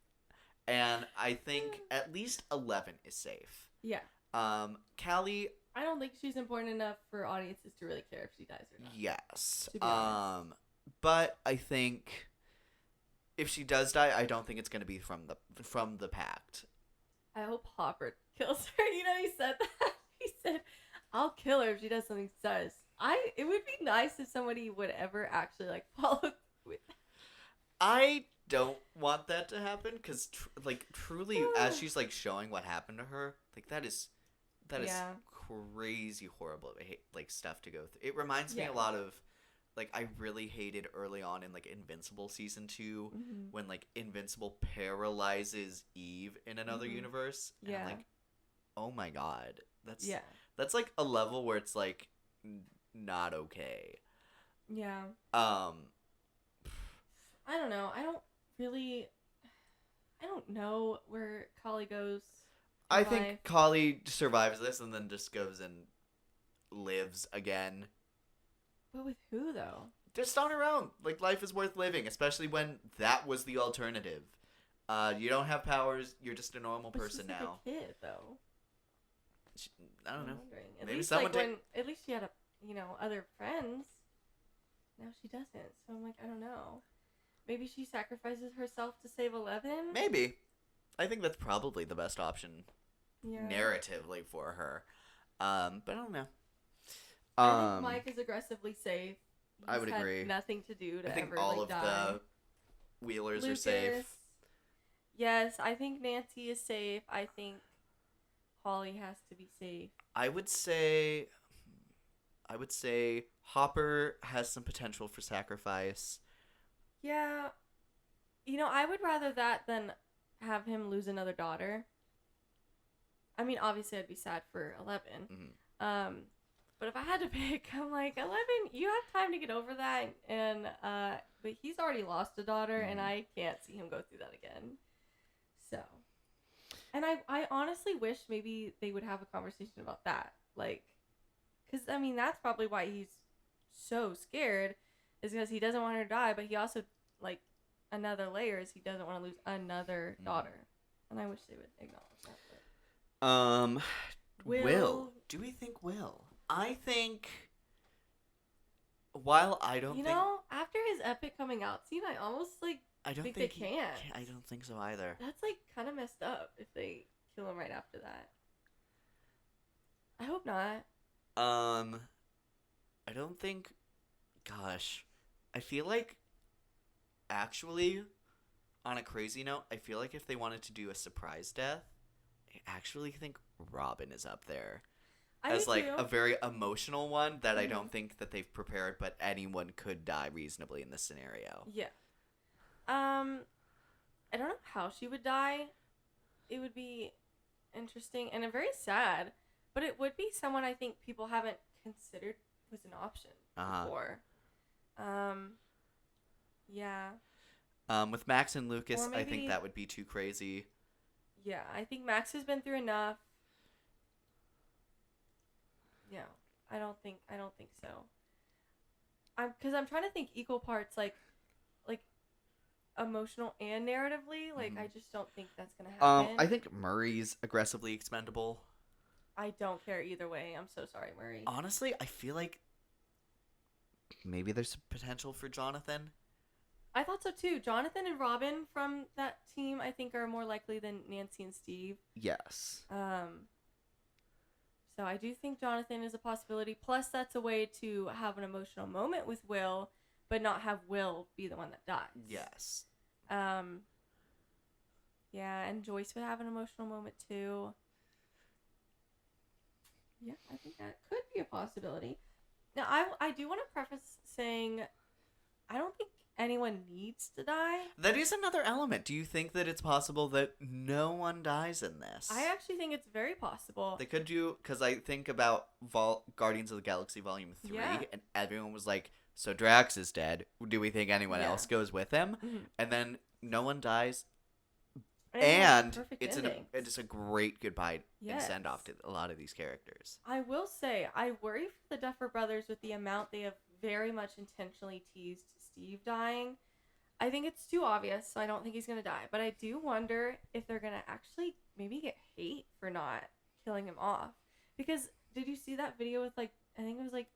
And I think at least 11 is safe. Yeah. Callie... I don't think she's important enough for audiences to really care if she dies or not. Yes. To be honest. But I think if she does die, I don't think it's going to be from the pact. I hope Hopper kills her. You know, he said that. He said, "I'll kill her if she does something sus." It would be nice if somebody would ever actually like follow through with that. I don't want that to happen because, truly, as she's like showing what happened to her, like that is Yeah. crazy horrible stuff to go through. It reminds me a lot of I really hated early on in Invincible season 2 when Invincible paralyzes Eve in another universe. And Yeah. I'm like, oh my god, that's Yeah. a level where it's not okay. Yeah. Um, I don't know. I don't know where Kali goes. I in think life. Kali survives this and then just goes and lives again. But with who though? Just on her own. Life is worth living, especially when that was the alternative. You don't have powers. You're just a normal But person she's like now. a kid though. I don't know. I'm wondering. At Maybe least someone at least she had other friends. Now she doesn't. So I'm like, I don't know. Maybe she sacrifices herself to save 11. Maybe. I think that's probably the best option Yeah. narratively for her. But I don't know. I think Mike is aggressively safe. I would He's had agree. Nothing to do to I think ever all of die. the Wheelers Lucas, are safe. Yes, I think Nancy is safe. I think Holly has to be safe. I would say Hopper has some potential for sacrifice. Yeah. I would rather that than have him lose another daughter. I mean, obviously, I'd be sad for 11. Mhm. But if I had to pick, I'm like, 11, you have time to get over that. But he's already lost a daughter, and I can't see him go through that again. So. And I honestly wish maybe they would have a conversation about that. Like, because, I mean, that's probably why he's so scared, is because he doesn't want her to die, but he also, like, another layer is he doesn't want to lose another daughter. And I wish they would acknowledge that. But. Will. Do we think Will? I think. While I don't think. After his epic coming out scene, I almost, like, I don't think think they can't. I don't think so either. That's, like, kind of messed up if they kill him right after that. I hope not. I don't think. Gosh, I feel like. Actually, on a crazy note, I feel like if they wanted to do a surprise death, I actually think Robin is up there as like a very emotional one that I don't think that they've prepared, but anyone could die reasonably in this scenario. Yeah. I don't know how she would die. It would be interesting and very sad, but it would be someone I think people haven't considered was an option before. Yeah. With Max and Lucas, Or I think maybe- that would be too crazy. Yeah, I think Max has been through enough. Yeah, I don't think so. Because I'm trying to think equal parts like emotional and narratively. Like I just don't think that's gonna happen. I think Murray's aggressively expendable. I don't care either way. I'm so sorry, Murray. Honestly, I feel like maybe there's potential for Jonathan. I thought so too. Jonathan and Robin from that team, I think, are more likely than Nancy and Steve. Yes. So I do think Jonathan is a possibility. Plus, that's a way to have an emotional moment with Will, but not have Will be the one that dies. Yes. Yeah, and Joyce would have an emotional moment too. Yeah, I think that could be a possibility. Now, I do want to preface saying I don't think anyone needs to die. That is another element. Do you think that it's possible that no one dies in this? I actually think it's very possible. They could do, because I think about Guardians of the Galaxy Volume 3, Yeah. and everyone was like, so Drax is dead. Do we think anyone Yeah. else goes with him? Mhm. And then no one dies. And And it's it's a great goodbye and Yes. send off to a lot of these characters. I will say, I worry for the Duffer Brothers with the amount they have very much intentionally teased Steve dying. I think it's too obvious, so I don't think he's going to die. But I do wonder if they're going to actually maybe get hate for not killing him off. Because did you see that video with, like, I think it was, like,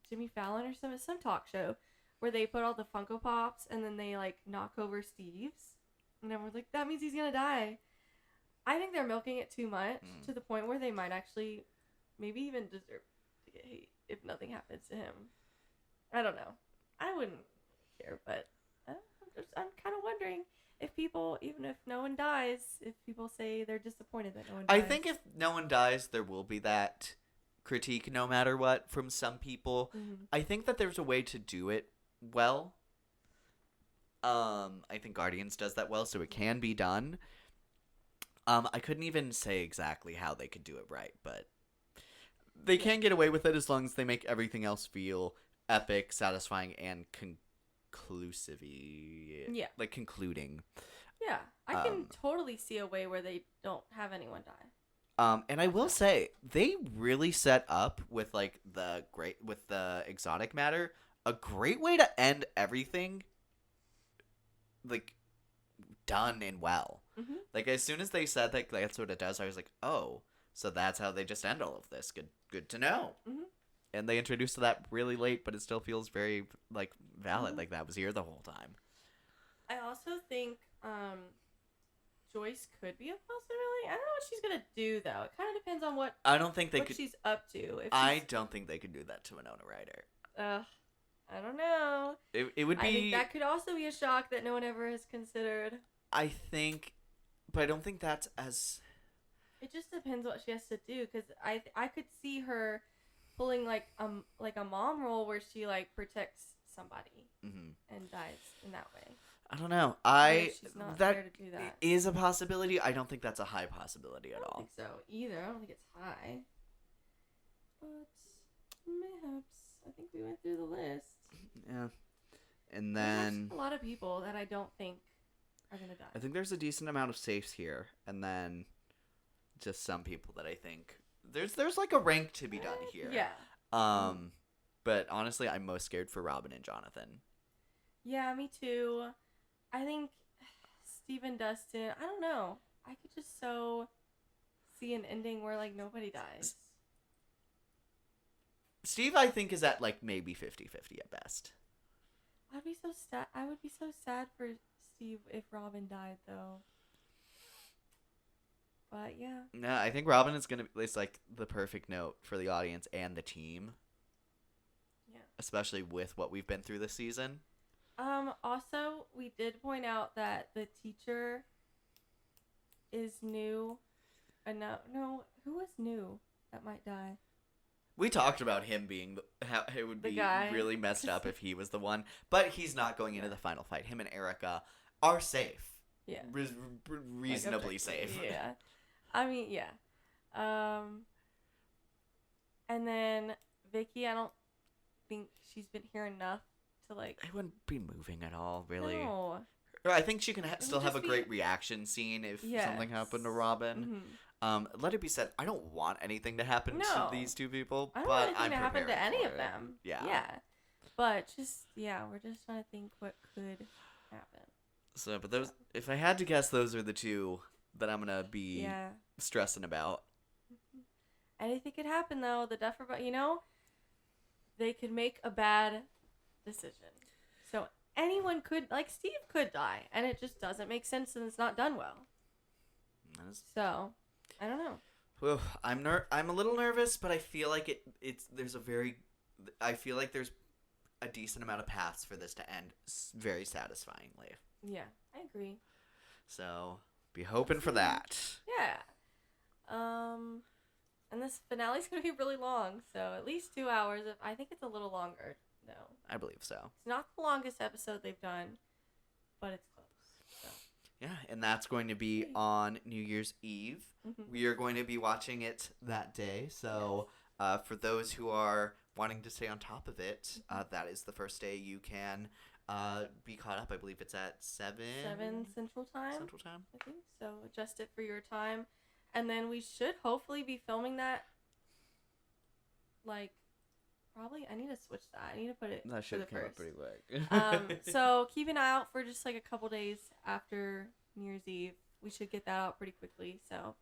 Jimmy Fallon or some talk show where they put all the Funko Pops and then they, like, knock over Steve's? And everyone's like, that means he's going to die. I think they're milking it too much to the point where they might actually maybe even deserve to get hate if nothing happens to him. I don't know. I wouldn't care, but I'm kind of wondering if people, even if no one dies, if people say they're disappointed that no one dies. I think if no one dies, there will be that critique no matter what from some people. Mhm. I think that there's a way to do it well. I think Guardians does that well, so it can be done. I couldn't even say exactly how they could do it right, but they can get away with it as long as they make everything else feel epic, satisfying, and conclusive. Yeah. Like concluding. Yeah, I can totally see a way where they don't have anyone die. And I will say they really set up with like the exotic matter a great way to end everything. Like done and well. Mhm. Like as soon as they said that that's what it does, I was like, oh, so that's how they just end all of this. Good to know. Mhm. And they introduced that really late, but it still feels very like valid. Mhm. Like that was here the whole time. I also think Joyce could be a possibility. I don't know what she's gonna do though. It kind of depends on what I don't think they what could. she's up to. If I she's, don't think they could do that to Winona Ryder. I don't know. It would be. I think that could also be a shock that no one ever has considered. I think, but I don't think that's as. It just depends what she has to do, because I could see her pulling like a mom role where she like protects somebody and dies in that way. I don't know. She's not That there to do that. is a possibility. I don't think that's a high possibility at I don't all. think so either. I don't think it's high. But mayhaps. I think we went through the list. Yeah. And There's then a lot of people that I don't think are gonna die. I think there's a decent amount of safes here, and then just some people that I think there's like a rank to be done here. Yeah. But honestly, I'm most scared for Robin and Jonathan. Yeah, me too. I think Steve and Dustin, I don't know. I could just so see an ending where like nobody dies. Steve, I think, is at like maybe 50-50 at best. I'd be so sad. I would be so sad for Steve if Robin died, though. But yeah. No, I think Robin is gonna. It's like the perfect note for the audience and the team. Yeah. Especially with what we've been through this season. Also, we did point out that the teacher is new. No, who was new that might die? We talked about him being how it would The be guy. really messed up if he was the one, but he's not going into the final fight. Him and Erica are safe. Yeah. Reasonably Like, safe. Yeah. I mean, yeah. And then Vicky, I don't think she's been here enough to like. I wouldn't be moving at all, really. No. I think she can still have a just be- great reaction scene if something happened to Robin. Mhm. Let it be said, I don't want anything to happen to No. these two people, I don't but want anything I'm to happen to prepared any for of it. them. Yeah. Yeah. But we're just trying to think what could happen. So, but those, if I had to guess, those are the two that I'm gonna be Yeah. stressing about. Anything could happen though. The Duffer, but they could make a bad decision. So anyone could, like Steve could die, and it just doesn't make sense and it's not done well. So, I don't know. Whew, I'm a little nervous, but I feel like I feel like there's a decent amount of paths for this to end very satisfyingly. Yeah, I agree. So, be hoping for that. Yeah. And this finale's gonna be really long, so at least 2 hours. I think it's a little longer, though. I believe so. It's not the longest episode they've done, but it's close. So. Yeah, and that's going to be on New Year's Eve. Mhm. We are going to be watching it that day. So, for those who are wanting to stay on top of it, that is the first day you can be caught up. I believe it's at 7 Central Time. Central Time. I think so. Adjust it for your time, and then we should hopefully be filming that. Like, probably I need to switch that. I need to put it. That should for come the up first. pretty quick. So keep an eye out for just like a couple days after New Year's Eve. We should get that out pretty quickly. So.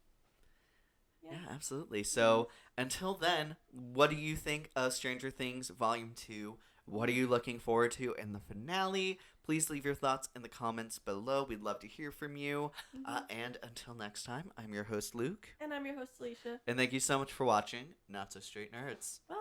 Yeah, absolutely. So until then, what do you think of Stranger Things Volume 2? What are you looking forward to in the finale? Please leave your thoughts in the comments below. We'd love to hear from you. And until next time, I'm your host, Luke. And I'm your host, Alicia. And thank you so much for watching Not So Straight Nerds. Bye.